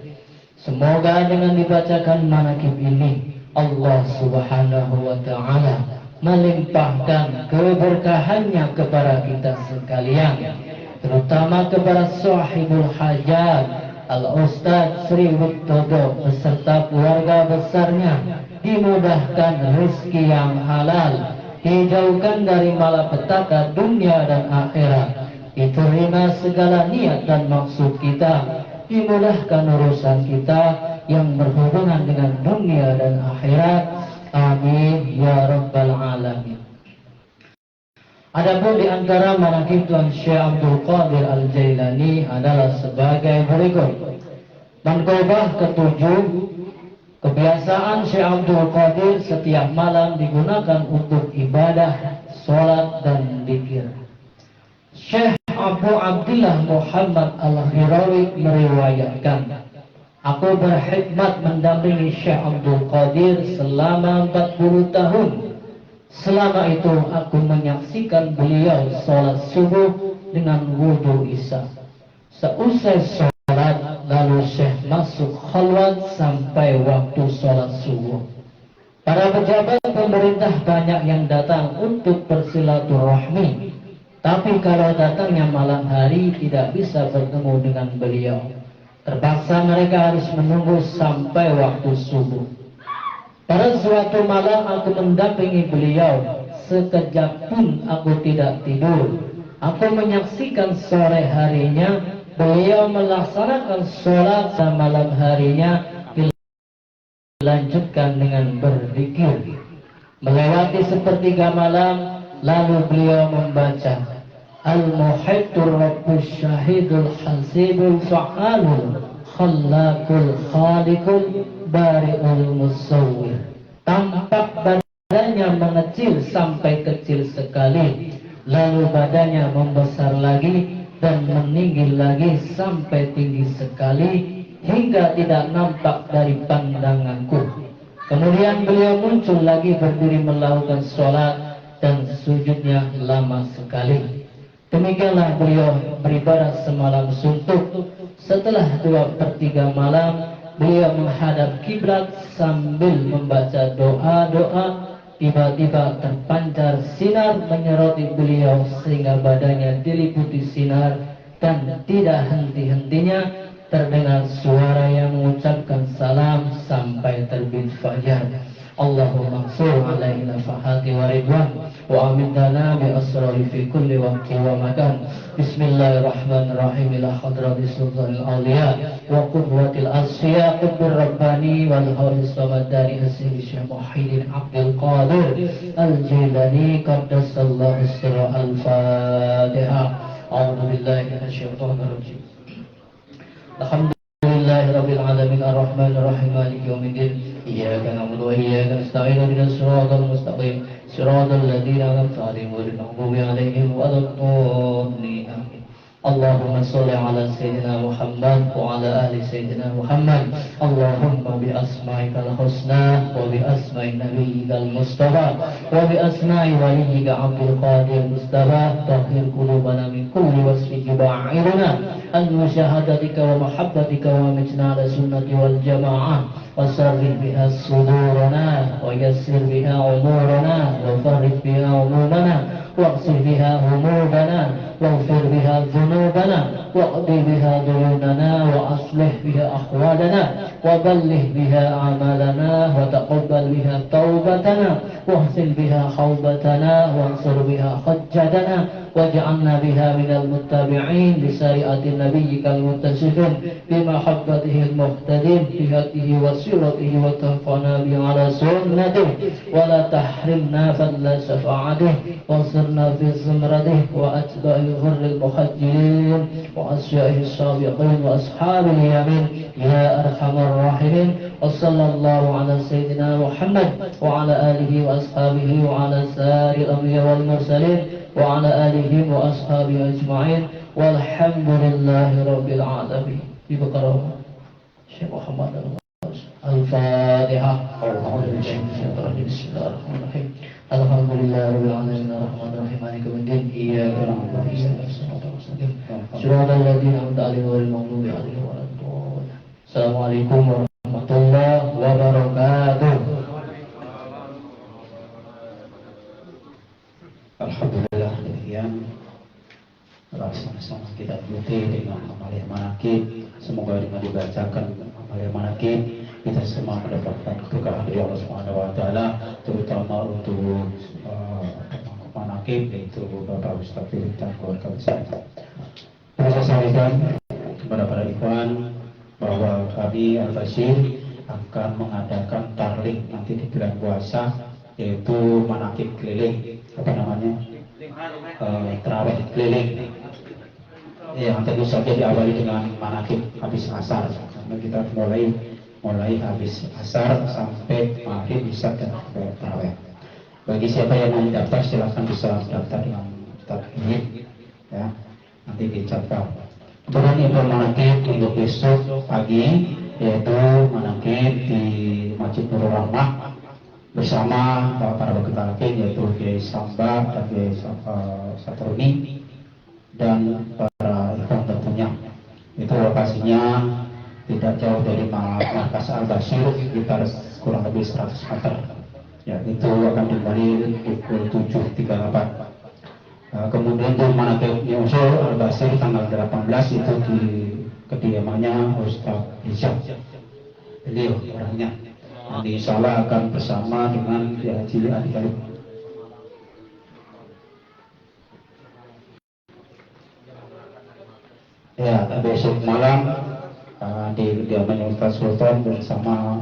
Speaker 5: Semoga dengan dibacakan manaqib ini Allah Subhanahu wa ta'ala melimpahkan keberkahannya kepada kita sekalian, terutama kepada sahibul hajat Al-Ustaz Sri Wittodo beserta keluarga besarnya, dimudahkan rezeki yang halal, dijauhkan dari malapetaka dunia dan akhirat, diterima segala niat dan maksud kita, dimudahkan urusan kita yang berhubungan dengan dunia dan akhirat. Amin ya rabbal alamin. Adapun di antara manaqib Tuan Syekh Abdul Qadir Al-Jailani adalah sebagai berikut. Manqabah ketujuh, kebiasaan Syekh Abdul Qadir setiap malam digunakan untuk ibadah, sholat dan zikir. Syekh Abu Abdullah Muhammad Al-Khirawi meriwayatkan, aku berkhidmat mendampingi Syekh Abdul Qadir selama 40 tahun. Selama itu aku menyaksikan beliau sholat subuh dengan wudhu isya. Seusai sholat lalu Syekh masuk khalwat sampai waktu sholat subuh. Para pejabat pemerintah banyak yang datang untuk bersilaturahmi, tapi kalau datangnya malam hari tidak bisa bertemu dengan beliau. Terpaksa mereka harus menunggu sampai waktu subuh. Pada suatu malam aku mendampingi beliau, sekejap pun aku tidak tidur. Aku menyaksikan sore harinya beliau melaksanakan sholat, dan malam harinya dilanjutkan dengan berzikir. Melewati sepertiga malam, lalu beliau membaca Al-Muhaitur Rabbus Syahidul Hasibul Fa'alul Khallaqul Khaliqul Bari'ul Musawwir. Tampak badannya mengecil sampai kecil sekali, lalu badannya membesar lagi dan meninggi lagi sampai tinggi sekali hingga tidak nampak dari pandanganku. Kemudian beliau muncul lagi berdiri melakukan sholat dan sujudnya lama sekali. Demikianlah beliau beribadah semalam suntuk. Setelah 2/3 malam beliau menghadap kiblat sambil membaca doa-doa. Tiba-tiba terpancar sinar menyeroti beliau sehingga badannya diliputi sinar, dan tidak henti-hentinya terdengar suara yang mengucapkan salam sampai terbit fajar. Allahumma ansur alaina fahati wa ridwan wa amindana bi asrari fi kulli waqti wa makan. Bismillahirrahmanirrahim. Ila hadrati sultanil awliya wa qudwatil asfiya qutbir rabbani wal haris samadani asiri Syekh Muhyiddin Abdul Qadir Al-Jailani qaddasallahu sirra. Al-Fatihah. A'udzu billahi minasyaitonir rajim. Alhamdulillahirabbil alamin arrahmanir rahim maliki yaumiddin. Iyyaka na'budu wa iyyaka nasta'in ihdinas siratal mustaqim siratal ladzina an'amta 'alaihim ghairil maghdubi 'alaihim waladdallin. Allahumma shalli 'ala sayyidina Muhammad wa 'ala ali sayyidina Muhammad. Allahumma bi asma'ikal husna wa bi asma'i nabiyyikal mustafa wa bi asma'i waliyyika Abdul Qadir Mustafa tahhir qulubana min kulli wasfin yuba'iruna عن مشاهدتك ومحبتك ومتنا على السنة والجماعة وسرر بها صدورنا ويسر بها أمورنا وفرج بها همومنا واغسل بها همومنا واغفر بها ذنوبنا واقضي بها ديوننا وأصلح بها أحوالنا وبلغ بها أعمالنا وتقبل بها توبتنا واحسن بها خوبتنا وانصر بها حجتنا واجعلنا بها من المتبعين لشريعة نبيك المتصفين بمحبته المهتدين بهديه وسيرته وتوفنا به على سنته ولا تحرمنا فضل شفاعته وانصرنا في زمرته وأتباع الغر المحجلين وأشيائه السابقين وأصحاب اليمين يا أرحم الراحمين وصلى الله على سيدنا محمد وعلى آله وأصحابه وعلى سائر الأنبياء والمرسلين وعلى آله وأصحابه أجمعين والحمد لله رب العالمين. بقرأ Syekh Muhammad Al-Fatihah. Bismillahirrahmanirrahim. Alhamdulillahirabbil alamin arrahmanir rahim maliki yaumiddin iyyaka na'budu wa iyyaka nasta'in shiratal ladzina an'amta 'alaihim ghairil maghdubi 'alaihim waladdallin. Assalamualaikum warahmatullahi wabarakatuh.
Speaker 1: Alhamdulillah demikian sama-sama kita ikuti dengan amal yang manakib. Semoga dengan dibacakan amal yang manakib kita semua mendapatkan keberkahan dari Allah Subhanahu wa taala, terutama untuk manakib yaitu Bapak Ustaz Firman dan keluarga besar. Saya sampaikan kepada para ikhwan bahwa kami Al-Bashir akan mengadakan tarling nanti di bulan puasa, yaitu manakib keliling, apa namanya, terawih keliling, yang tentu saja diawali dengan manakib habis asar. Karena kita mulai habis asar sampai maghrib bisa dan terawih. Bagi siapa yang mau mendaftar silahkan bisa mendaftar dengan kitab ini, ya, nanti dicatat. Kemudian info manakib untuk besok pagi yaitu manakib di Masjid Nurul Rahmah bersama para wakil yaitu Kiai Samba dan Kiai Satroni dan para ikhwan tentunya. Itu lokasinya tidak jauh dari markas Al-Bashir, sekitar kurang lebih 100 meter. Ya, itu akan dimulai pukul 7.38. Kemudian di manakib Nyusul Al-Bashir tanggal 18 itu di kediamannya Ustaz Hisham. Beliau orangnya. Nanti insya Allah akan bersama dengan Kiai Haji Adi Galip. Ya, besok malam di kediamannya Ustaz Sultan bersama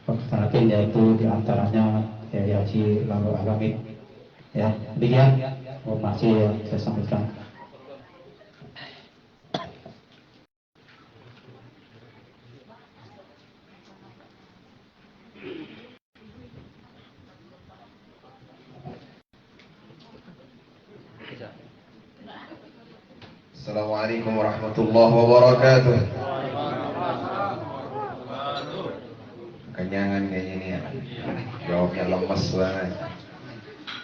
Speaker 1: pengantin yaitu diantaranya Kiai Haji Lalu Alamin. Ya, demikian informasi yang saya sampaikan.
Speaker 2: Assalamualaikum warahmatullahi wabarakatuh. Kenyangan kayaknya ini ya. Jawabnya lemes banget.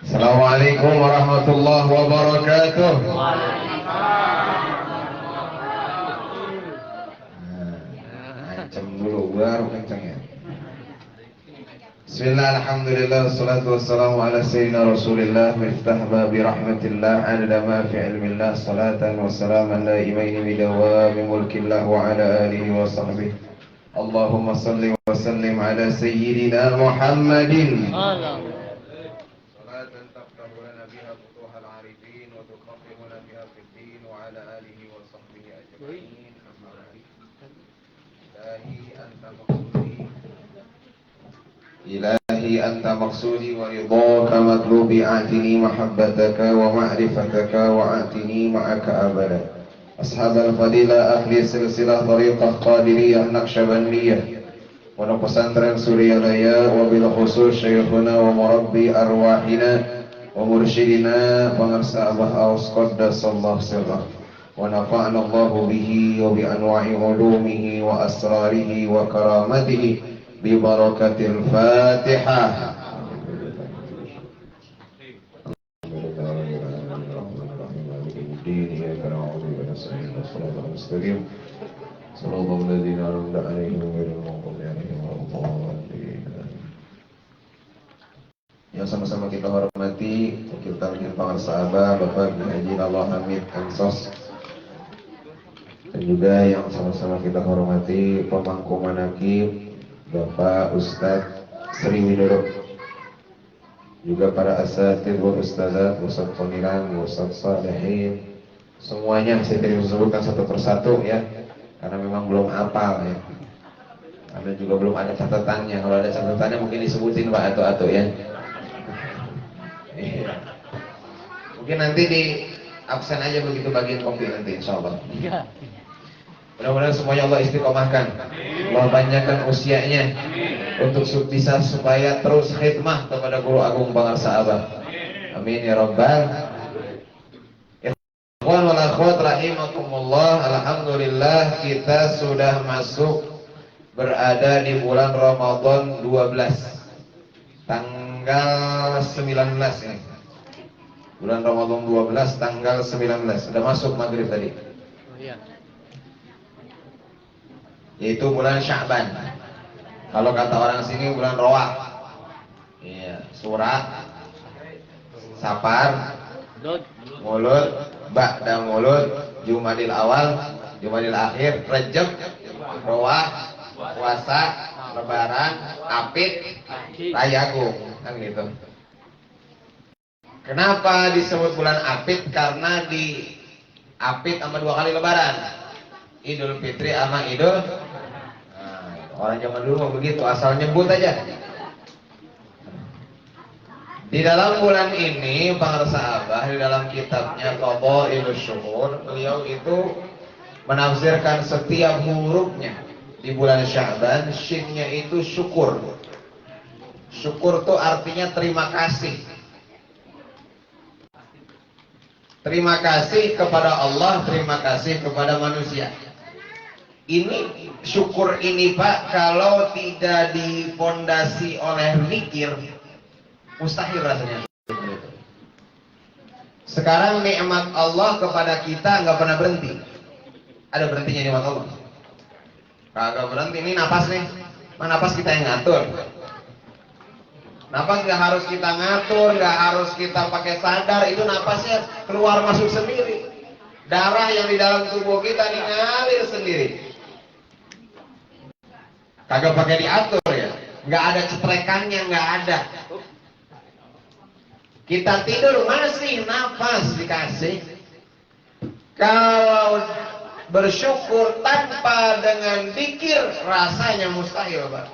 Speaker 2: Assalamualaikum warahmatullahi wabarakatuh. Ancam dulu baru kencang ya. Bismillah, alhamdulillah, salatu wassalamu ala sayyidina rasulillah miftah babi rahmatillah adada ma fi ilmillah salatan wassalaman la imaini bidawami mulkillah wa ala alihi wa sahbihi. Allahumma salli wa sallim ala sayyidina Muhammadin salatan taftahu lana biha futuhal arifin wa tuqaffihuna biha fid din wa ala alihi wa sahbihi ajma'in. إلهي أنت مقصودي ورضاك مطلوبي أعطني محبتك ومعرفتك وأعطني معك أبدا. أصحاب الفضيلة أهل سلسلة طريقة قادرية نقشبندية ونقصندرن سورياليا وبالخصوص شيخنا ومربي أرواحنا ومرشدنا فنرسى أبه أوس قدس الله سره ونفعنا الله به وبأنواع علومه وأسراره وكرامته ببركة الفاتحة. المستقيم صراط الذين أنعمت عليهم غير المغضوب عليهم ولا الضالين. Yang sama-sama kita hormati Wakil Talqin Pangarsaaba Bapak Haji Allah Hamid Ansos, dan juga yang sama-sama kita hormati Pemangku Manaqib Bapak Ustadz Sri Widodo, juga para asatidz wa ustadzat, Ustadz Poniran, Ustadz Salihin, semuanya saya tidak sebutkan satu persatu ya, karena memang belum hafal ya. Karena juga belum ada catatannya. Kalau ada catatannya mungkin disebutin Pak atau ya. Iya. Mungkin nanti di absen aja begitu bagian kopi nanti insyaallah. Iya. Mudah-mudahan semuanya Allah istiqomahkan. Allah panjangkan usianya untuk bisa supaya terus khidmah kepada Guru Agung Pangarsaaba. Amin ya rabbal. Ikhwan wal akhwat rahimakumullah, alhamdulillah kita sudah masuk berada di bulan Ramadan 12. Tanggal 19 ini. Bulan Ramadan 12 tanggal 19. Sudah masuk maghrib tadi. Yaitu bulan Sya'ban. Kalau kata orang sini bulan Roah. Iya, Surah, Safar, Mulud, Ba'da Mulud, Jumadil Awal, Jumadil Akhir, Rajab, Roah, Puasa, Lebaran, Apit, Raya Agung, kan gitu. Kenapa disebut bulan Apit? Karena di Apit sama 2 kali Lebaran, Idul Fitri sama Idul. Orang zaman dulu mau begitu, asal nyebut aja. Di dalam bulan ini, Pangarsaaba di dalam kitabnya Qadhaa'ilus Syuhur, beliau itu menafsirkan setiap hurufnya. Di bulan Sya'ban, shinnya itu syukur. Syukur itu artinya terima kasih. Terima kasih kepada Allah, terima kasih kepada manusia. Ini syukur ini Pak, kalau tidak dipondasi oleh zikir, mustahil rasanya. Sekarang nikmat Allah kepada kita nggak pernah berhenti. Ada berhentinya nikmat Allah? Kagak berhenti. Ini napas nih, mana napas kita yang ngatur. Napas nggak harus kita ngatur, nggak harus kita pakai sadar, itu napasnya keluar masuk sendiri. Darah yang di dalam tubuh kita nih ngalir sendiri. Kagak pakai diatur ya, nggak ada cetrekannya, nggak ada. Kita tidur masih napas dikasih. Kalau bersyukur tanpa dengan zikir rasanya mustahil Pak.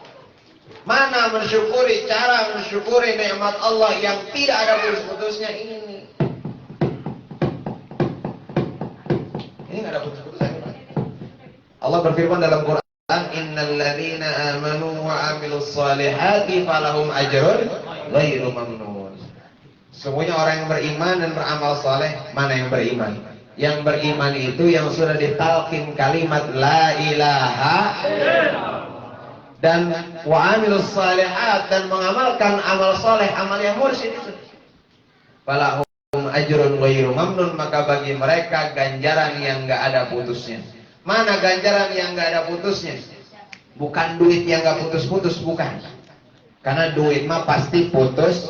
Speaker 2: Mana mensyukuri, cara mensyukuri nikmat Allah yang tidak ada putus-putusnya ini. Ini nggak ada putus-putusnya Pak. Allah berfirman dalam Quran, innal ladzina amanu wa amilus solihati falahum ajrun ghairu mamnun. Semuanya orang yang beriman dan beramal soleh. Mana yang beriman? Yang beriman itu yang sudah ditalqin kalimat la ilaha dan wa amilus solihat, dan mengamalkan amal soleh, amal yang mursyid itu. Falahum ajrun ghairu mamnun, maka bagi mereka ganjaran yang enggak ada putusnya. Mana ganjaran yang enggak ada putusnya? Bukan duit yang enggak putus-putus, bukan. Karena duit mah pasti putus.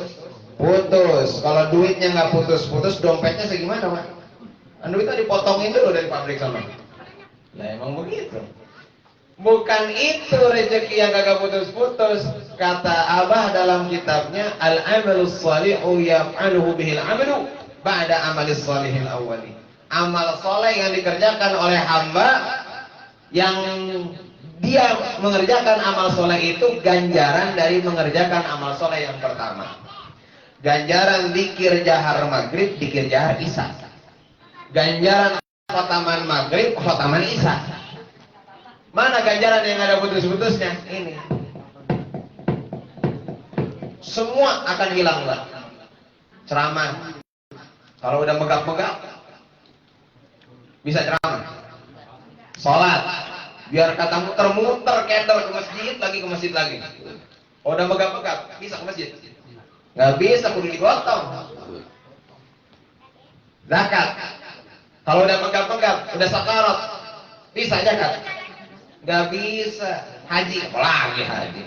Speaker 2: Kalau duitnya enggak putus-putus, dompetnya segimana, Pak? Duitnya dipotongin dulu dari pabrik sama. Ya emang begitu. Bukan itu rezeki yang kagak putus-putus. Kata Abah dalam kitabnya, al-amalus shalihu yaf'aluhu bihil amalu ba'da amalis shalihil awwali. Amal soleh yang dikerjakan oleh hamba, yang dia mengerjakan amal soleh itu ganjaran dari mengerjakan amal soleh yang pertama. Ganjaran zikir jahar maghrib, zikir jahar isya. Ganjaran khotaman maghrib, khotaman isya. Mana ganjaran yang ada putus-putusnya? Ini. Semua akan hilang, Pak. Ceramah. Kalau udah megap-megap, bisa ceramah. Sholat. Biar kata muter-muter kendor ke masjid lagi. Oh, udah megap-megap, bisa ke masjid. Nggak bisa, kudu digotong. Zakat. Kalau udah megap-megap, udah sakarat, Bisa zakat? Nggak bisa. Haji, apalagi haji.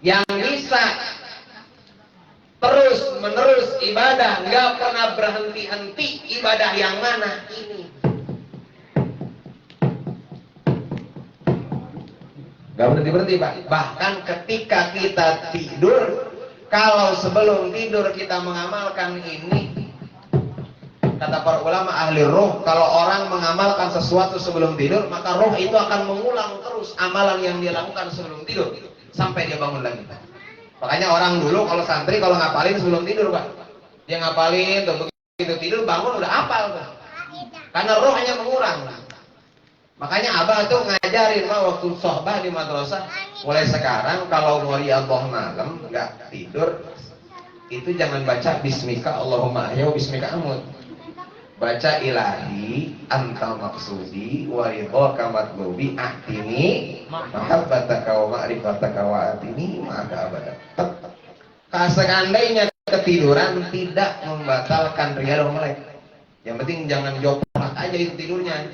Speaker 2: Yang bisa terus menerus ibadah, nggak pernah berhenti-henti, ibadah yang mana? Ini. Nggak berhenti-berhenti, Pak. Bahkan ketika kita tidur, kalau sebelum tidur kita mengamalkan ini, kata para ulama ahli roh, kalau orang mengamalkan sesuatu sebelum tidur, maka roh itu akan mengulang terus amalan yang dia lakukan sebelum tidur sampai dia bangun lagi. Makanya orang dulu kalau santri kalau ngapalin sebelum tidur, Pak, dia ngapalin tuh, begitu tidur bangun udah hafal, Pak. Karena roh hanya mengulang. Makanya abah tuh ngajarin, Pak, waktu sohbah di madrasah, mulai sekarang kalau ngori Allah malam nggak tidur, itu jangan baca Bismika Allahumma ahya wa Bismika amut. Baca ilahi anta maksudi wa ridhaka matlubi ahtini mahabbataka wa ma'rifataka wa atini maka abada. Seandainya ketiduran tidak membatalkan riyadhah melek. Yang penting jangan joplak aja itu tidurnya.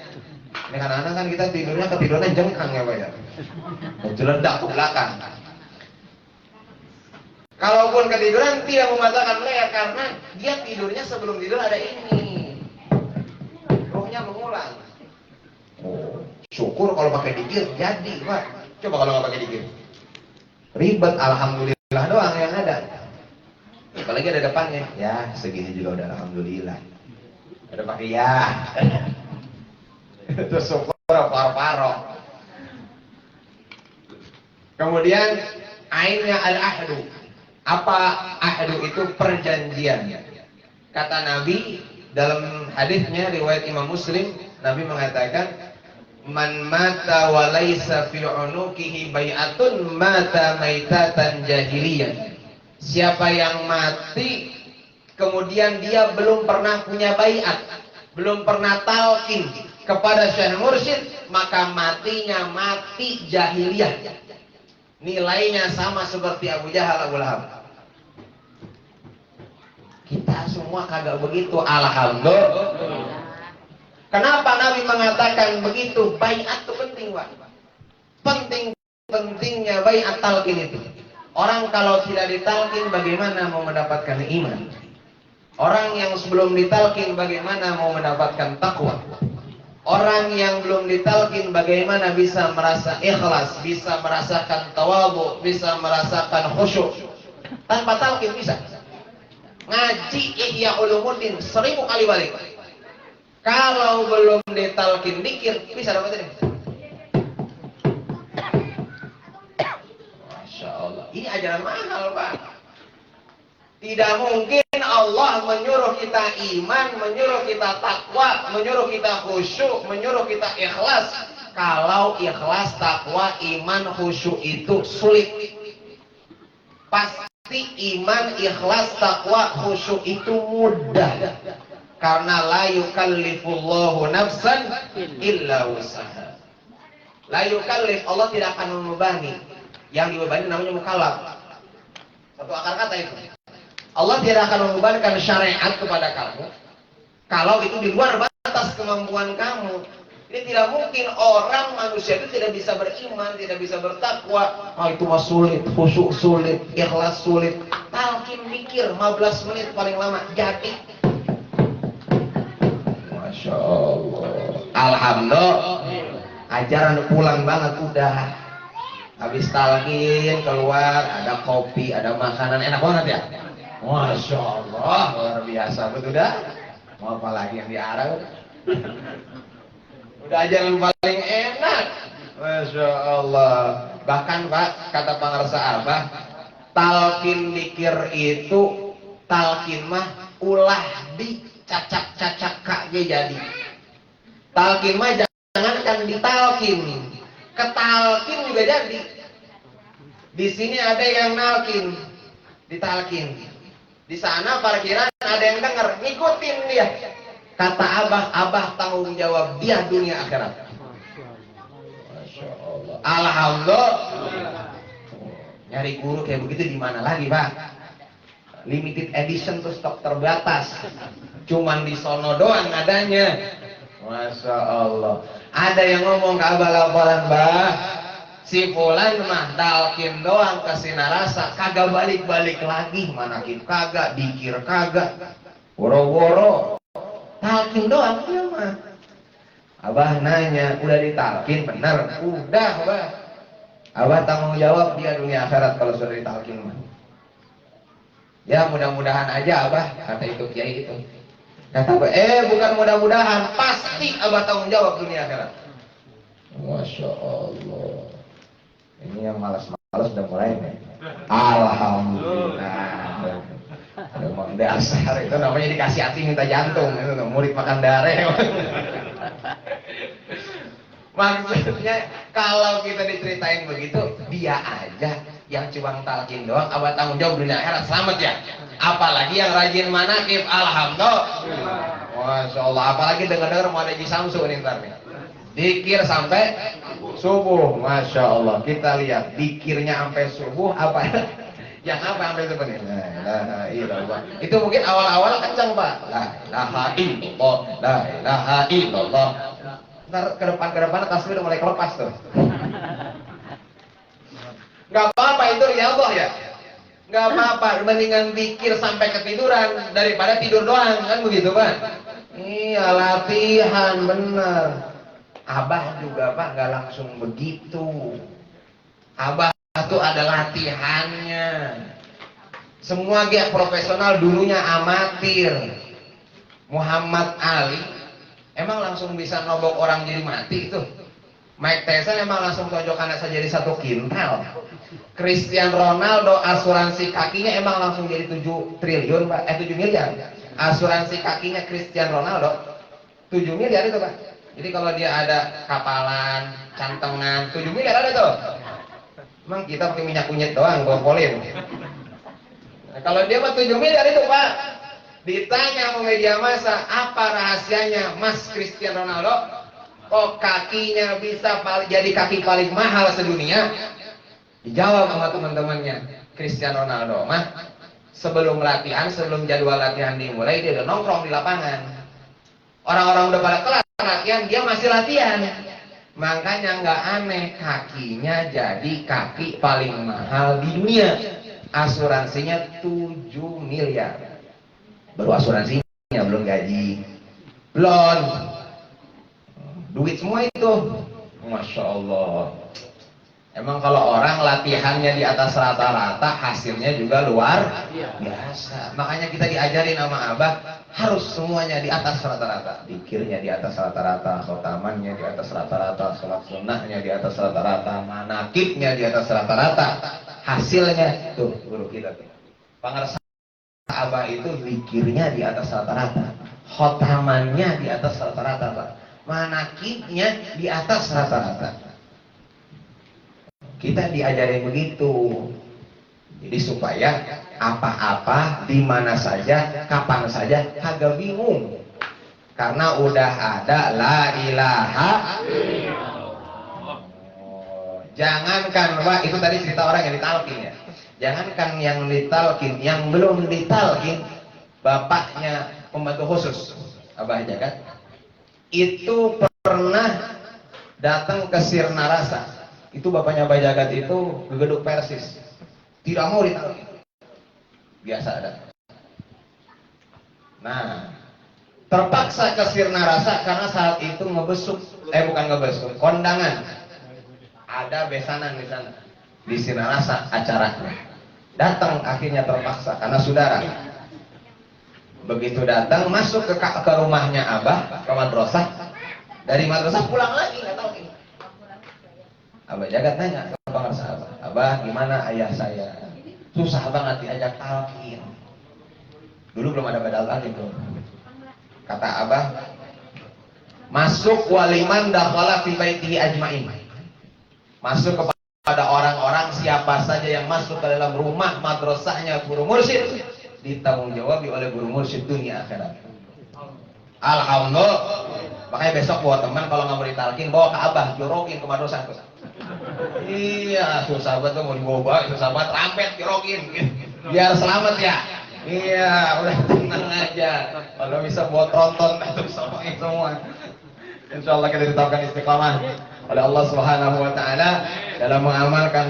Speaker 2: Ini anak-anak kan kita tidurnya ketiduran jengkang ya Pak ya. Jeledak ke belakang. Kalaupun ketiduran tidak membatalkan melek karena dia tidurnya sebelum tidur ada ini. Mengulang. Oh, syukur kalau pakai dikir jadi, Pak. Coba kalau nggak pakai dikir, ribet. Alhamdulillah doang yang ada. Apalagi ada depannya, ya segini juga udah alhamdulillah. Ada pakai ya. Terus syukur paro-paro. Kemudian ainnya al-ahdu. Apa ahdu itu? Perjanjian. Kata Nabi dalam hadisnya riwayat Imam Muslim, Nabi mengatakan, "Man mata wa laisa fi unuqihi bai'atun mata maitatan jahiliyah." Siapa yang mati kemudian dia belum pernah punya baiat, belum pernah talqin kepada Syekh Mursyid, maka matinya mati jahiliyah. Nilainya sama seperti Abu Jahal, Abu Lahab. Kita semua kagak begitu, alhamdulillah. Kenapa Nabi mengatakan begitu? Baiat itu penting, Pak. Pentingnya baiat talqin itu. Orang kalau tidak ditalqin bagaimana mau mendapatkan iman? Orang yang sebelum ditalqin bagaimana mau mendapatkan takwa? Orang yang belum ditalqin bagaimana bisa merasa ikhlas, bisa merasakan tawadhu, bisa merasakan khusyuk? Tanpa talqin bisa. Ngaji Ihya Ulumuddin 1000 kali balik. Kalau belum ditalqin dikir bisa dapat ini. Masya Allah. Ini ajaran mahal, Pak. Tidak mungkin Allah menyuruh kita iman, menyuruh kita takwa, menyuruh kita khusyuk, menyuruh kita ikhlas. Kalau ikhlas, takwa, iman, khusyuk itu sulit. Pasti iman, ikhlas, takwa, khusyuk itu mudah. Karena la yukallifullahu nafsan illa wusaha. La yukallif, Allah tidak akan membebani. Yang dibebani namanya mukallaf. Satu akar kata itu. Allah tidak akan membebankan syariat kepada kamu kalau itu di luar batas kemampuan kamu. Ini tidak mungkin orang manusia itu tidak bisa beriman, tidak bisa bertakwa. Itu mah sulit, khusyuk sulit, ikhlas sulit. Talqin mikir 15 menit paling lama jadi. Masya Allah. Alhamdulillah. Ajaran pulang banget udah. Habis talqin keluar ada kopi, ada makanan enak banget ya. Masya Allah, luar biasa betul dah. Mau apa lagi yang diarah? Udah ajaran paling enak. Masya Allah. Bahkan Pak, kata pengarsa Abah, talqin dikir itu, talqin mah ulah dicacak-cacak kage jadi. Talqin mah jangankan ditalqin, ketalqin juga jadi. Di sini ada yang nalkin, ditalqin. Di sana parkiran ada yang dengar, ngikutin dia. Kata Abah tanggung jawab dia dunia akhirat. Masya Allah. Alhamdulillah. Nyari guru kayak begitu di mana lagi, Pak? Limited edition tuh stok terbatas. Cuman di sono doang adanya. Masya Allah. Ada yang ngomong ke abah laporan, bah, si fulan mah talkin doang kasih narasa, kagak balik-balik lagi, manakib kagak, dikir kagak, woro-woro talkin doang dia mah. Abah nanya, udah ditalkin bener? Udah, bah. Abah tanggung jawab dia dunia akhirat kalau sudah ditalkin mah. Ya mudah-mudahan aja abah, kata itu kiai itu. Kata abah, bukan mudah-mudahan, pasti abah tanggung jawab dunia akhirat. Masya Allah. Ini yang malas-malas udah mulai nih. Alhamdulillah. Memang dasar itu namanya dikasih hati minta jantung, itu murid makan darah. Maksudnya kalau kita diceritain begitu, dia aja yang cuma talkin doang, abah tanggung jawab dunia akhirat, selamat ya. Apalagi yang rajin manakib, alhamdulillah. Masya Allah, apalagi dengar-dengar mau ada Ji Samsu nih ntar nih. Dikir sampai subuh, Masya Allah. Kita lihat dikirnya sampai subuh apa? Yang apa sampai subuh nih? La ilaha illallah. Itu mungkin awal-awal kencang Pak. La ilaha illallah, la ilaha illallah. Ntar ke depan tasbih udah mulai kelepas tuh. Gak apa-apa itu riyadhah ya. Gak apa-apa, mendingan dikir sampai ketiduran daripada tidur doang, kan begitu Pak? Iya, latihan bener. Abah juga Pak gak langsung begitu. Abah tuh ada latihannya. Semua dia profesional, dulunya amatir. Muhammad Ali emang langsung bisa nobok orang jadi mati itu. Mike Tyson emang langsung tonjok anak saja jadi 1 kintal. Cristiano Ronaldo asuransi kakinya emang langsung jadi 7 triliun Pak, 7 miliar. Asuransi kakinya Cristiano Ronaldo 7 miliar itu Pak. Jadi kalau dia ada kapalan, cantengan 7 miliar ada tuh. Emang kita pakai minyak kunyit doang, gompolin. Nah, kalau dia mah 7 miliar itu Pak. Ditanya sama media massa, apa rahasianya Mas Cristiano Ronaldo? Kok kakinya bisa jadi kaki paling mahal sedunia? Dijawab sama teman-temannya, Cristiano Ronaldo mah sebelum latihan, sebelum jadwal latihan dimulai, dia udah nongkrong di lapangan. Orang-orang udah pada kelar latihan, dia masih latihan. Makanya nggak aneh kakinya jadi kaki paling mahal di dunia. Asuransinya 7 miliar. Baru asuransinya, belum gaji, belum duit semua itu. Masya Allah. Emang kalau orang latihannya di atas rata-rata, hasilnya juga luar biasa. Makanya kita diajarin sama Abah, harus semuanya di atas rata-rata. Dikirnya di atas rata-rata, khotamannya di atas rata-rata, sholat sunnahnya di atas rata-rata, manakibnya di atas rata-rata. Hasilnya tuh guru kita tuh. Pangersa Abah itu zikirnya di atas rata-rata, khotamannya di atas rata-rata Pak, manakibnya di atas rata-rata. Kita diajarin begitu. Jadi supaya apa-apa, di mana saja, kapan saja, kagak bingung. Karena udah ada la ilaha illallah. Jangankan Pak, itu tadi cerita orang yang ditalkin ya. Jangankan yang ditalkin, yang belum ditalkin, bapaknya pembantu khusus, Abah aja kan, itu pernah datang ke Sirna Rasa. Itu bapaknya Abah Jagat itu gegeduk Persis, tidak mau ditalkin, biasa ada. Nah, terpaksa ke Sirna Rasa karena saat itu ngebesuk, bukan ngebesuk, kondangan. Ada besanan di sana, di Sirna Rasa acaranya. Datang akhirnya terpaksa karena saudara. Begitu datang masuk ke rumahnya Abah, ke madrasah. Dari madrasah pulang lagi nggak tahu ini. Abah Jagat nanya ke pangarsa Abah, Abah gimana ayah saya? Susah banget diajak talqin. Dulu belum ada badal talqin tuh. Kata Abah, masuk waliman dakhala fi baitihi ajmain. Masuk kepada orang-orang siapa saja yang masuk ke dalam rumah madrasahnya guru mursyid, ditanggung jawab oleh guru mursyid dunia akhirat. Alhamdulillah. Makanya besok buat teman kalau nggak mau ditalkin, bawa ke Abah, jorokin ke madrasah tuh. Iya, susah banget tuh mau dibawa, susah banget, rampet jorokin, biar selamat ya. Iya, udah tenang aja. Kalau bisa buat tonton itu semua. Insya Allah kita ditetapkan istiqamah oleh Allah Subhanahu wa taala dalam mengamalkan,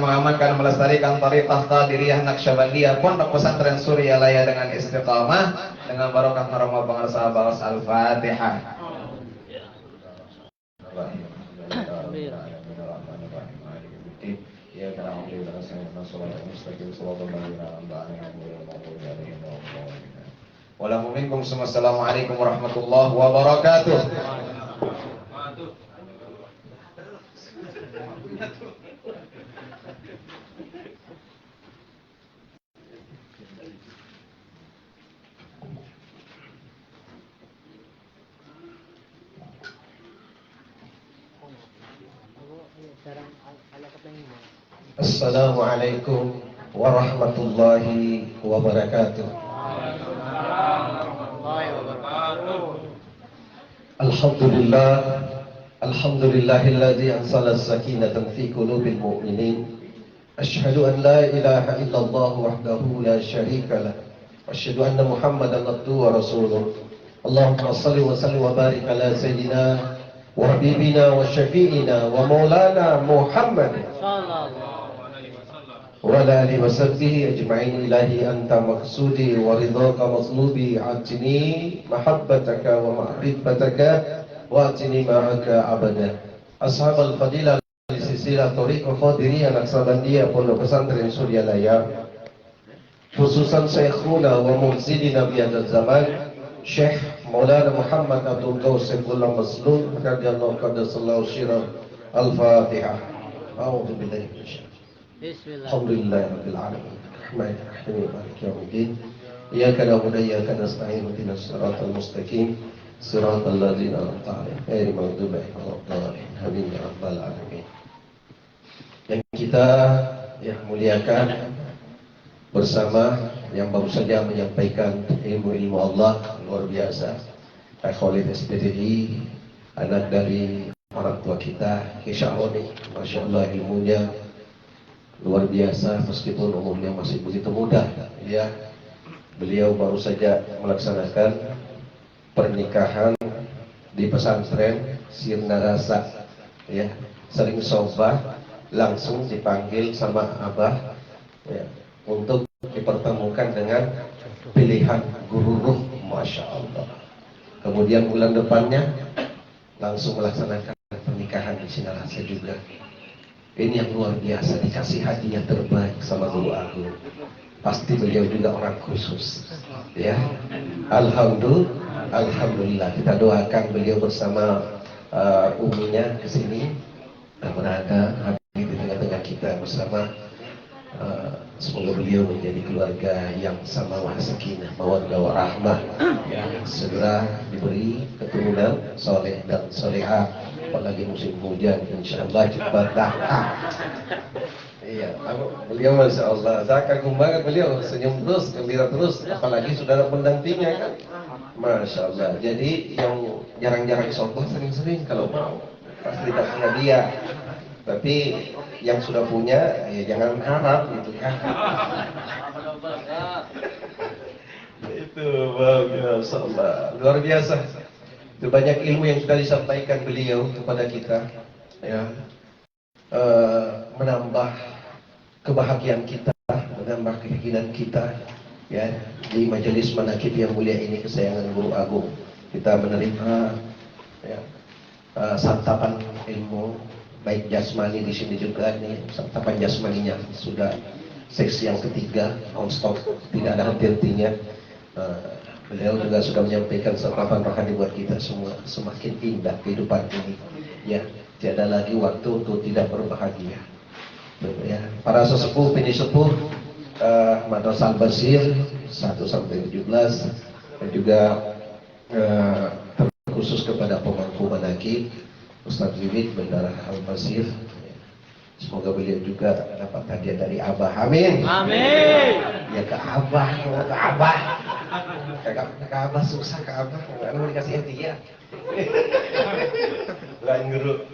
Speaker 2: melestarikan thariqah Qadiriyah Naqsyabandiyah Pondok Pesantren Suryalaya dengan istiqamah dengan barokah karamah pengarsa bawas Al-Fatihah. Wassalamualaikum warahmatullahi wabarakatuh.
Speaker 6: Assalamualaikum warahmatullahi wabarakatuh. Alhamdulillah, alhamdulillahilladzi anzala as-sakinata fi qulubil mu'minin. Asyhadu an la ilaha illallah wahdahu la syarika lah. Asyhadu anna Muhammadan abduhu wa rasuluh. Allahumma shalli wa sallim wa barik ala sayyidina wa habibina wa syafi'ina wa maulana Muhammad wa ala alihi wa sahbihi ajma'in. Ilahi anta maqsudi wa ridhaka matlubi, atini mahabbataka wa ma'rifataka wa atini ma'aka abada. Ashabal fadilah li silsilah thariqah Qadiriyah Naqsyabandiyah Pondok Pesantren Suryalaya, khususan syekhuna wa muhsidina bi hadzal zaman Syekh Maulana Muhammad Abdul Qausifullah Maslul radhiyallahu qaddasallahu syirah. Al-Fatihah. A'udzu billahi minasyaitonir rajim. Bismillah. Alhamdulillahirabbil alamin. Rahmanir maliki yaumiddin. Iyyaka na'budu wa iyyaka nasta'in. Ihdinas siratal mustaqim. Siratal ladzina an'amta 'alaihim ghairil maghdubi 'alaihim waladdallin. Amin ya rabbal alamin. Yang kita muliakan bersama yang baru saja menyampaikan ilmu-ilmu Allah luar biasa, Pak Khalid SPDI, anak dari orang tua kita, Kisahoni, Masya Allah ilmunya luar biasa meskipun umurnya masih begitu muda. Ya, beliau baru saja melaksanakan pernikahan di pesantren Sirna Rasa. Ya, sering sobat langsung dipanggil sama Abah. Ya, untuk dipertemukan dengan pilihan guru ruh, Masya Allah. Kemudian bulan depannya langsung melaksanakan pernikahan di Sinarasa juga. Ini yang luar biasa, dikasih hadiah terbaik sama guru agung. Pasti beliau juga orang khusus. Ya, Alhamdulillah. Kita doakan beliau bersama uminya ke sini dan berada hadir di tengah-tengah kita bersama. Semoga beliau menjadi keluarga yang sama sakinah, mawaddah warahmah, yang segera diberi keturunan soleh dan solehah. Apalagi musim hujan, insyaallah cepat datang. Iya, beliau Masya Allah, saya kagum banget beliau, senyum terus, gembira terus, apalagi saudara pendampingnya kan, Masya Allah. Jadi yang jarang-jarang sobat sering-sering kalau mau, pasti datang dia. Tapi yang sudah punya, ya jangan harap gitu ya. Itu Masya Allah, luar biasa. Itu banyak ilmu yang sudah disampaikan beliau kepada kita, ya, menambah kebahagiaan kita, menambah keyakinan kita, ya, di majelis manaqib yang mulia ini kesayangan Guru Agung. Kita menerima, ya, santapan ilmu, baik jasmani di sini juga nih, santapan jasmaninya sudah seksi yang ketiga, non-stop, tidak ada henti-hentinya. Beliau juga sudah menyampaikan santapan rohani buat kita semua, semakin indah kehidupan ini. Ya, tiada lagi waktu untuk tidak berbahagia. Ya, para sesepuh, pini sepuh, Madrasah Al-Basir 1-17, dan juga terkhusus kepada pemangku manaqib Ustaz Wibit Bendara Al-Basir. Semoga beliau juga dapat hadiah dari Abah. Amin. Amin. Ya ke Abah, ke Abah. Ke Abah susah, ke Abah nggak mau dikasih hadiah. Lain guru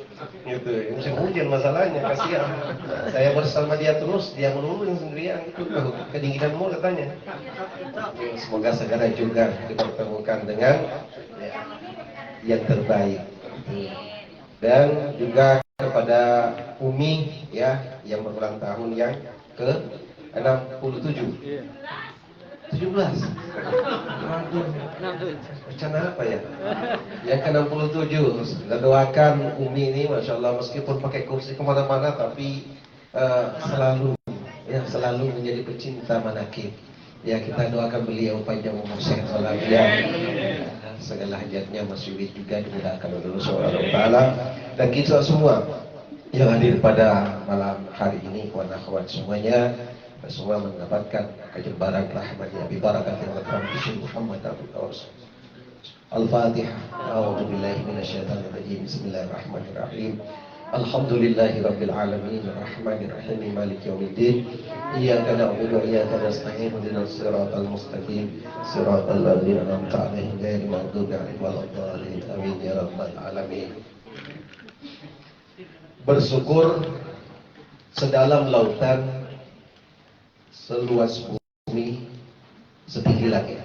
Speaker 6: gitu. Musim hujan masalahnya, kasihan. Saya bersama dia terus, dia melulu yang sendirian itu kedinginanmu katanya. Semoga segera juga dipertemukan dengan, ya, yang terbaik. Dan juga kepada Umi ya yang berulang tahun yang ke 67. 17. Aduh. Rencana apa ya? Yang ke 67. Kita doakan Umi ini, masya Allah, meskipun pakai kursi kemana-mana, tapi selalu menjadi pecinta manakib. Ya, kita doakan beliau panjang umur sehat walafiat, segala hajatnya masih juga dimudahkan oleh Allah Subhanahu wa taala, dan kita semua yang hadir pada malam hari ini, kawan akhwat semuanya, semua mendapatkan kejebaran rahmatnya bi barakatil Muhammad Al-Fatihah. A'udzu billahi minasyaitonir rajim. Bismillahirrahmanirrahim. Alhamdulillahi rabbil alamin arrahmanir rahim maliki yaumiddin iyyaka na'budu wa iyyaka nasta'in ihdinas siratal mustaqim siratal ladzina an'amta 'alaihim ghairil maghdubi 'alaihim waladdallin amin ya rabbal alamin. Bersyukur sedalam lautan, seluas bumi, setinggi langit.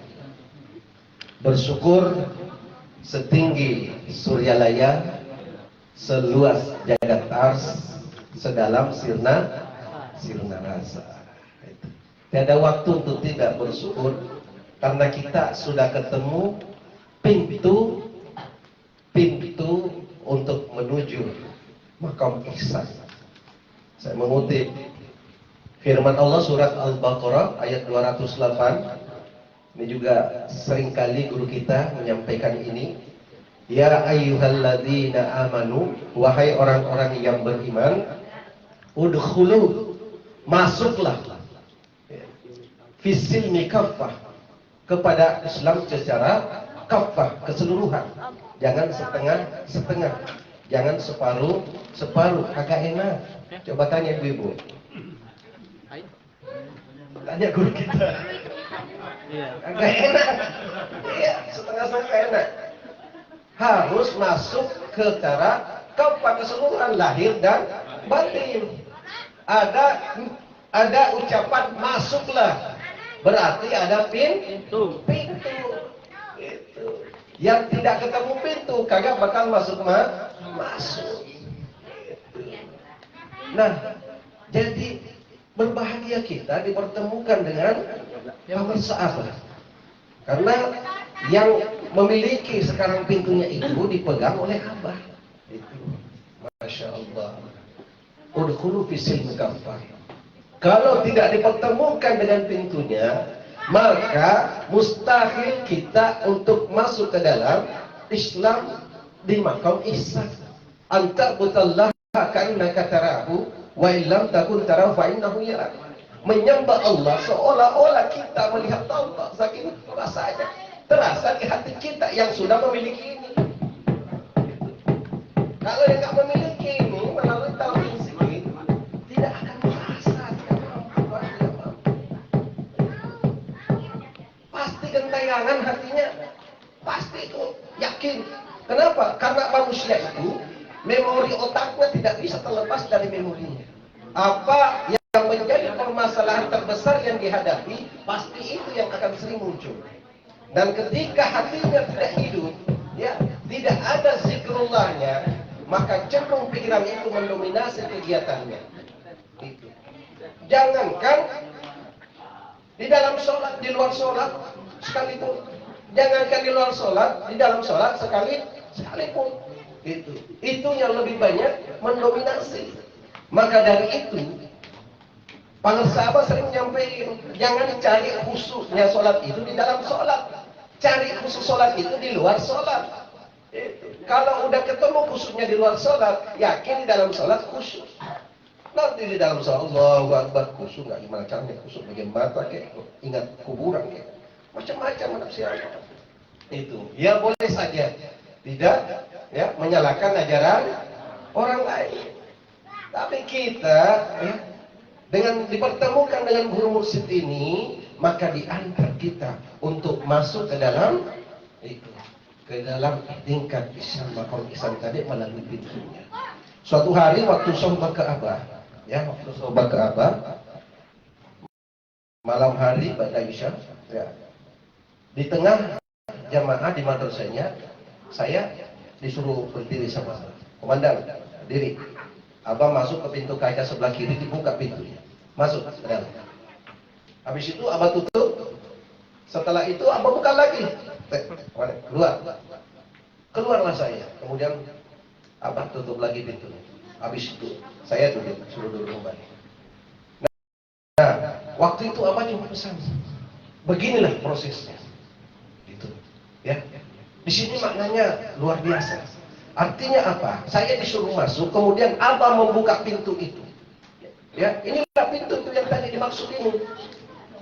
Speaker 6: Bersyukur setinggi suryalaya, seluas jagat ars, sedalam sirna rasa. Tiada waktu untuk tidak bersyukur, karena kita sudah ketemu pintu untuk menuju makam ihsan. Saya mengutip firman Allah surat Al-Baqarah ayat 208. Ini juga seringkali guru kita menyampaikan ini. Ya ayyuhalladzina amanu, wahai orang-orang yang beriman, udkhulu, masuklah, fisilmi kaffah, kepada Islam secara kaffah, keseluruhan. Jangan setengah-setengah, jangan separuh, agak enak. Coba tanya ibu-ibu, tanya guru kita, agak enak, iya, setengah-setengah enak. Harus masuk ke cara kaffah, keseluruhan, lahir dan batin. Ada ucapan masuklah, berarti ada pintu. Itu. Yang tidak ketemu pintu kagak bakal masuk. Nah, jadi berbahagia kita dipertemukan dengan para sahabat, karena yang memiliki sekarang pintunya itu dipegang oleh Abah. Itu, masya Allah. Udkhulu fisil mukaffar. Kalau tidak dipertemukan dengan pintunya, maka mustahil kita untuk masuk ke dalam Islam di makam ihsan. Anta butallah ka'annaka tarahu wa illam takun tarahu fa innahu yarak. Menyembah Allah seolah-olah kita melihat Allah, saking rasanya terasa di hati kita yang sudah memiliki ini. Kalau yang tak memiliki ini melalui tauhid ini, tidak akan merasa dia mampu. Pasti gentayangan hatinya, pasti itu yakin. Kenapa? Karena manusia itu memori otaknya tidak bisa terlepas dari memorinya. Apa yang menjadi permasalahan terbesar yang dihadapi, pasti itu yang akan sering muncul. Dan ketika hatinya tidak hidup, ya, tidak ada zikrullahnya, maka cenderung pikiran itu mendominasi kegiatannya. Itu. Jangankan di dalam sholat, di luar sholat sekalipun. Jangankan di luar sholat, di dalam sholat sekalipun. Itu yang lebih banyak mendominasi. Maka dari itu, para sahabat sering menyampaikan, jangan cari khususnya sholat itu di dalam sholat. Cari khusus sholat itu di luar sholat. Kalau udah ketemu khususnya di luar sholat, yakin di dalam sholat khusus. Nanti di dalam sholat, Allahu Akbar, khusus nggak, gimana caranya khusus, bagian mata kayak ingat kuburan kayak macam-macam manusia. Itu ya boleh saja, tidak ya menyalahkan ajaran orang lain. Tapi kita ya, dengan dipertemukan dengan guru mursyid ini, maka diantar kita untuk masuk ke dalam itu, ke dalam tingkat ihsan, makam ihsan tadi melalui pintunya. Suatu hari waktu sohbah ke Abah, ya, waktu sohbah ke Abah, malam hari pada Isya, ya, di tengah jamaah di madrasahnya, saya disuruh berdiri sama komandan, diri. Abah masuk ke pintu kaca sebelah kiri, dibuka pintunya, masuk ke dalam. Habis itu Abah tutup. Setelah itu Abah buka lagi, keluarlah saya. Kemudian Abah tutup lagi pintunya. Habis itu saya duduk, suruh duduk kembali. Nah, waktu itu Abah cuma pesan, beginilah prosesnya. Gitu, ya. Di sini maknanya luar biasa. Artinya apa? Saya disuruh masuk, kemudian Abah membuka pintu itu. Ya, inilah pintu itu yang tadi dimaksud ini.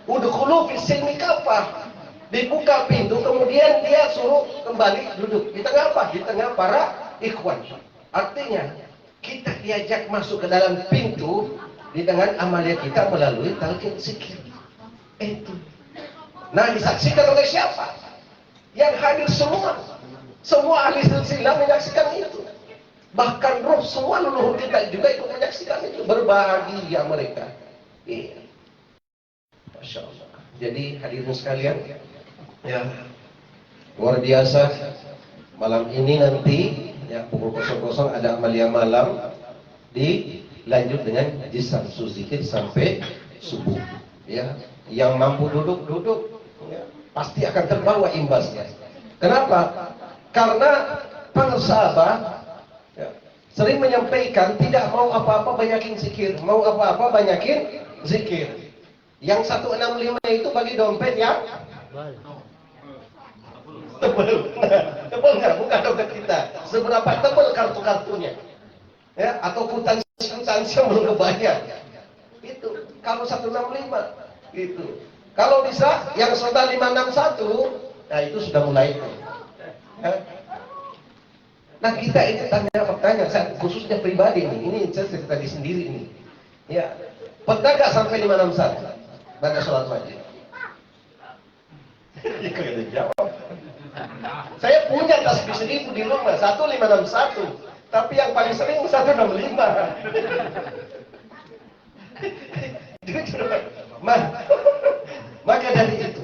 Speaker 6: Udkhulu fis silmi kafah. Dibuka pintu, kemudian dia suruh kembali duduk. Di tengah apa? Di tengah para ikhwan. Artinya, kita diajak masuk ke dalam pintu di dengan amalia kita melalui talqin zikir. Itu. Nah, disaksikan oleh siapa? Yang hadir semua. Semua ahli silsilah menyaksikan itu. Bahkan roh semua leluhur kita juga ikut menyaksikan itu. Berbahagia mereka. Iya. Masya Allah. Jadi hadirin sekalian, ya, luar biasa. Malam ini nanti ya pukul 00 ada amalia malam, dilanjut dengan jisam zikir sampai subuh. Ya, yang mampu duduk, ya, pasti akan terbawa imbasnya. Kenapa? Karena para sahabat ya, sering menyampaikan tidak mau apa-apa banyakin zikir, mau apa-apa banyakin zikir. Yang 165 itu bagi dompet yang tebel. Tebel nggak? Bukan dompet kita. Seberapa tebel kartu-kartunya? Ya, atau kutansi yang belum kebayar. Itu kalau 165 itu. Kalau bisa yang sudah 561, nah itu sudah mulai. Ya. Nah kita itu pertanyaan saya khususnya pribadi nih. Ini saya cerita di sendiri nih. Ya, pernah nggak sampai 561? Baca sholat wajib. Jawab. Saya punya tasbih 1000 di rumah, 1561. Tapi yang paling sering 165. Maka dari itu,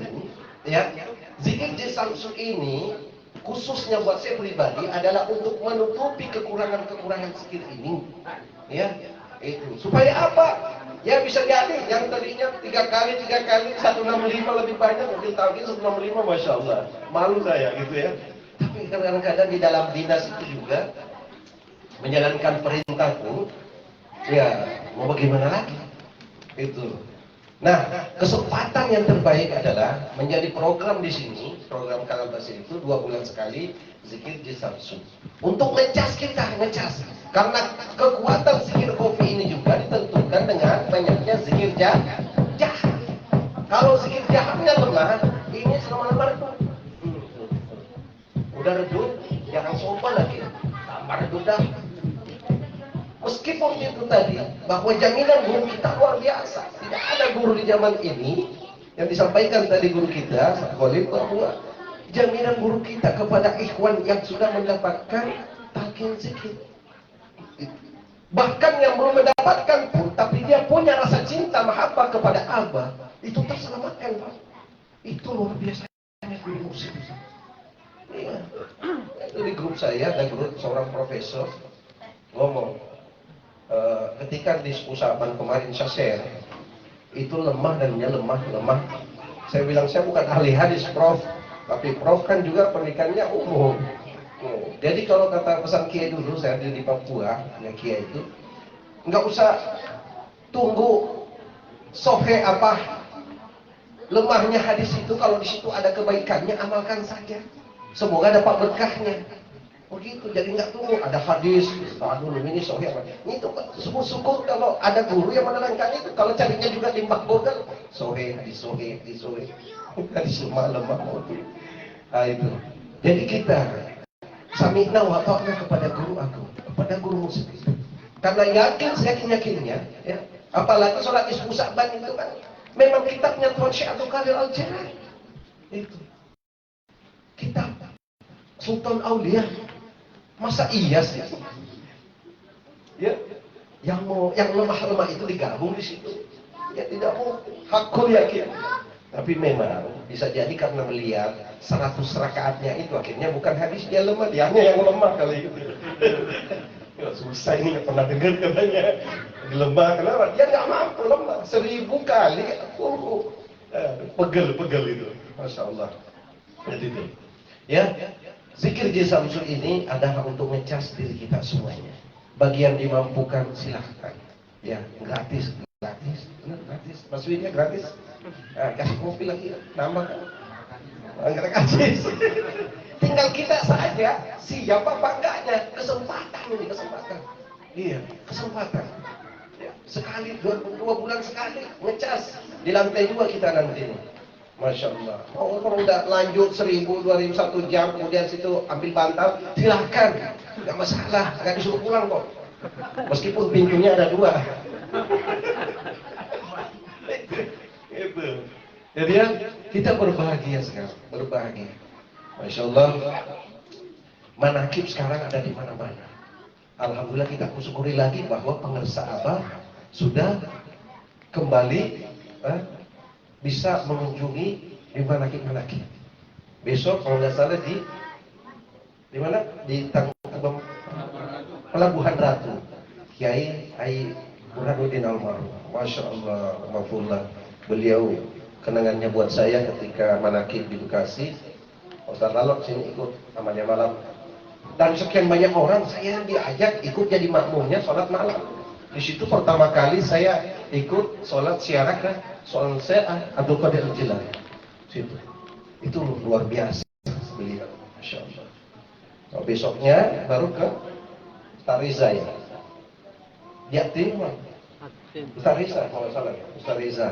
Speaker 6: ya, zikir Jisamsu ini khususnya buat saya pribadi adalah untuk menutupi kekurangan-kekurangan zikir ini. Ya, itu. Supaya apa? Ya bisa jadi yang tadinya 3 kali 165 lebih banyak, mungkin tahun ini 165, masya Allah, malu saya gitu ya. Tapi kadang-kadang di dalam dinas itu juga menjalankan perintah pun, ya mau bagaimana lagi itu. Nah, kesempatan yang terbaik adalah menjadi program di sini, program Kanal Basir itu 2 bulan sekali zikir Jisamsu untuk ngecas kita, ngecas. Karena kekuatan zikir kopi ini juga ditentukan dengan banyaknya zikir jahat. Kalau zikir jahatnya lemah, ini selama-lama redup. Udah redup, jangan sombong lagi, tambah redup dah. Meskipun itu tadi, bahwa jaminan guru kita luar biasa. Tidak ada guru di zaman ini yang disampaikan tadi guru kita, Khalid, bahwa jaminan guru kita kepada ikhwan yang sudah mendapatkan talqin zikir. Bahkan yang belum mendapatkan pun, tapi dia punya rasa cinta mahabbah kepada Abah, itu terselamatkan, Pak. Itu luar biasa guru musik. Iya. Itu di grup saya ada grup seorang profesor ngomong, ketika di usapan kemarin saya share, itu lemah dan lemah. Saya bilang saya bukan ahli hadis, Prof, tapi Prof kan juga pernikahannya umum. Jadi kalau kata pesan Kiai dulu, saya di Papua, yang Kiai itu nggak usah tunggu sohe apa lemahnya hadis itu. Kalau di situ ada kebaikannya, amalkan saja. Semoga dapat berkahnya. Begitu, jadi nggak tunggu ada hadis, dulu ini sohe apa. Itu syukur kalau ada guru yang menerangkan itu. Kalau carinya juga di Google, sohe, hadis hadis lemah. Nah itu. Jadi kita sami'na wa ta'na kepada guru aku, kepada guru musik. Karena yakinnya, ya, apalagi sholat ismu Sa'ban itu kan memang kitabnya Tuan Syekh Abdul Qadir Al-Jilani. Itu kitab Sultan Aulia. Masa iya sih? Ya, yang lemah-lemah itu digabung di situ. Ya tidak mau. Hakul yakin. Tapi memang bisa jadi karena melihat 100 rakaatnya itu akhirnya bukan hadis dia lemah, dianya yang lemah kali itu. Ya, susah ini nggak pernah dengar katanya lemah, kenapa? Dia nggak mampu lemah 1000 kali pegel itu, masya Allah. Jadi itu, ya zikir Samsul ini adalah untuk ngecas diri kita semuanya. Bagi yang dimampukan silahkan, ya gratis, benar gratis. Mas Widya gratis. Kasih kopi lagi, nambah kan? Enggak kasih. Tinggal kita saja siapa apa enggaknya. Kesempatan ini, kesempatan. Iya, kesempatan. Ya, sekali, 2 bulan sekali ngecas di lantai 2 kita nanti ini. Masya Allah. Oh, kalau udah lanjut 1000, 2000, 1 jam, kemudian situ ambil bantal, silahkan, nggak masalah, nggak disuruh pulang kok. Meskipun pintunya ada 2. Itu. Jadi ya, kita berbahagia sekarang, berbahagia. Masya Allah, manakib sekarang ada di mana-mana. Alhamdulillah kita bersyukuri lagi bahwa pengersa Abah sudah kembali bisa mengunjungi di manakib-manakib. Besok kalau nggak salah di mana? Di Pelabuhan Ratu, Kiai Ai Burhanuddin Almarhum. Masya Allah, maafullah. Beliau kenangannya buat saya ketika manakib di Bekasi. Ustaz Lalok sini ikut amalnya malam. Dan sekian banyak orang saya diajak ikut jadi makmumnya sholat malam. Di situ pertama kali saya ikut sholat syarak dan sholat saya Abdul Qadir Al-Jilani. Situ. Itu luar biasa beliau, masya Allah. So, besoknya baru ke Ustaz Riza ya. Dia tim Ustaz Riza kalau salah ya, Ustaz Riza.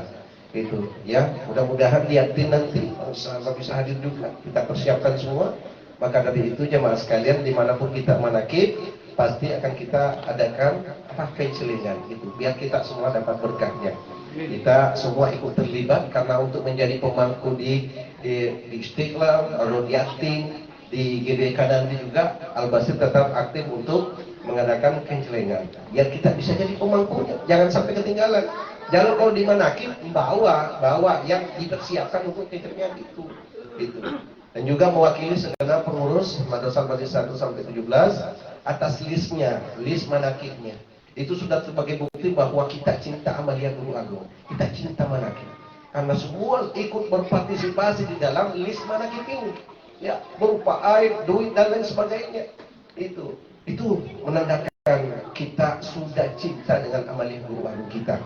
Speaker 6: Itu ya, mudah-mudahan liatin nanti Allah bisa hadir juga, kita persiapkan semua. Maka dari itu jemaah sekalian, dimanapun kita manakib pasti akan kita adakan kecelingan itu, biar kita semua dapat berkahnya. Kita semua ikut terlibat karena untuk menjadi pemangku di Istiqlal, lalu di Akting, di GBK nanti juga Al-Basir tetap aktif untuk mengadakan kencelengan biar kita bisa jadi pemangkunya, jangan sampai ketinggalan. Jangan kalau di manakib bawa yang dipersiapkan untuk kencelengan itu. Dan juga mewakili segenap pengurus Madrasah Al-Basir 1 sampai 17 atas list manakibnya. Itu sudah sebagai bukti bahwa kita cinta Amalia Guru Agung, kita cinta manakib. Karena semua ikut berpartisipasi di dalam list manakib ini. Ya, berupa air, duit dan lain sebagainya. Itu menandakan kita sudah cinta dengan Amalia Guru Agung kita.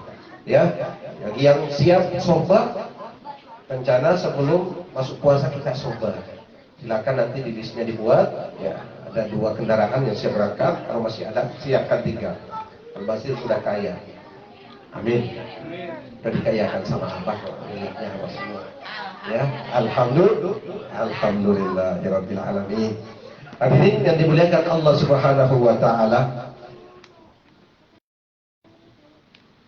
Speaker 6: Ya, bagi yang siap sobat, rencana sebelum masuk puasa kita sobat. Silakan nanti di listnya dibuat. Ya, ada 2 kendaraan yang siap berangkat. Kalau masih ada, siapkan 3. Al-Basir sudah kaya. Amin. Sudah dikayakan sama Abah miliknya apa semua. Ya, alhamdulillah ya rabbil alamin. Hadirin yang dimuliakan Allah Subhanahu wa taala.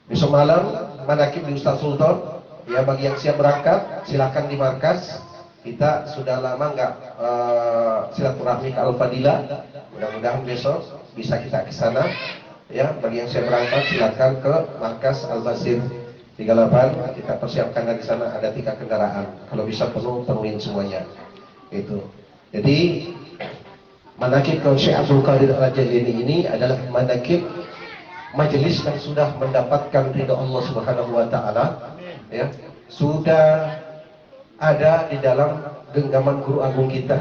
Speaker 6: Besok malam manakib di Ustaz Sultan. Ya, bagi yang siap berangkat silakan di markas. Kita sudah lama nggak silaturahmi ke Al-Fadilah. Mudah-mudahan besok bisa kita ke sana. Ya, bagi yang siap berangkat silakan ke markas Al-Basir 38. Kita persiapkan di sana ada 3 kendaraan. Kalau bisa penuhin semuanya. Itu. Jadi manakib Syekh Abdul Qadir Al-Jalili ini adalah manakib majelis yang sudah mendapatkan ridha Allah Subhanahu wa taala, ya. Sudah ada di dalam genggaman Guru Agung kita.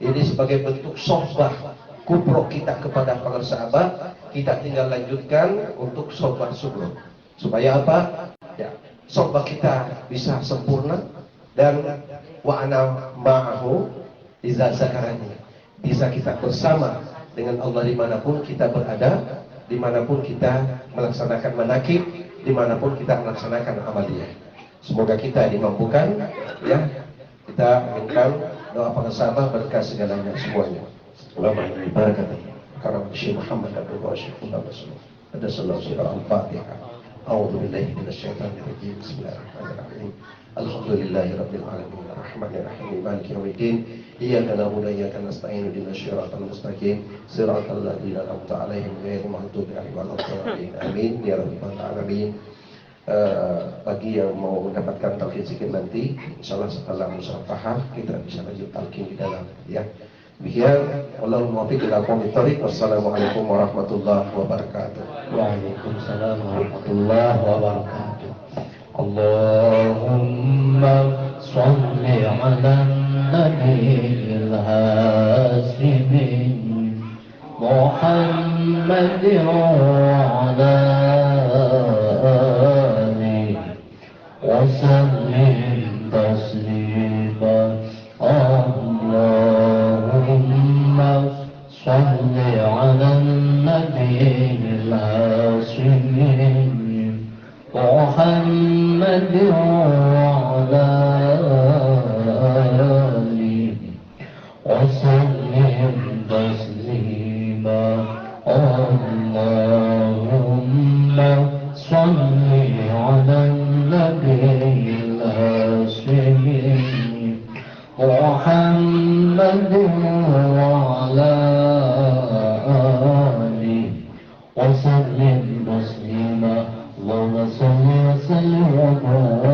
Speaker 6: Ini sebagai bentuk sohbah kubro kita kepada para sahabat. Kita tinggal lanjutkan untuk sohbah subro. Supaya apa? Ya, sohbah kita bisa sempurna dan wa ana ma'ahu iza zakarani. Bisa kita bersama dengan Allah dimanapun kita berada, dimanapun kita melaksanakan manakib, dimanapun kita melaksanakan amaliyah. Semoga kita dimampukan, ya. Kita minta doa para sahabat berkah segalanya semuanya. Allahumma barakatuh. Karena Syekh Muhammad Abdul Rashid ada sallallahu alaihi al-Fatihah. A'udzu billahi minasyaitonir rajim. Bismillahirrahmanirrahim. Alhamdulillahi rabbil alamin. Arrahmanir rahim. Maliki yaumiddin. Iyyaka na'budu wa iyyaka nasta'in. Ihdinas siratal mustaqim. Siratal ladzina an'amta 'alaihim ghairil maghdubi 'alaihim waladdallin. Amin ya rabbal alamin. Bagi yang mau mendapatkan talqin zikir nanti, insyaallah setelah musyafahah kita bisa lanjut talqin di dalam, ya. Demikian, wallahu muwaffiq ila aqwamit thoriq. Wassalamualaikum warahmatullahi wabarakatuh.
Speaker 5: Waalaikumsalam warahmatullahi wabarakatuh. Allahumma sholli ala nabiyil hasimin Muhammadin wa ala alihi wa sallim taslima. Allahumma sholli ala nabiyil hasimin Muhammadin wa ala alihi wa sallim taslima. Allahumma sholli ala nabiyil hasimin Muhammadin wa ala alihi wa sallim taslima. Allahumma salli wa sallim wa barik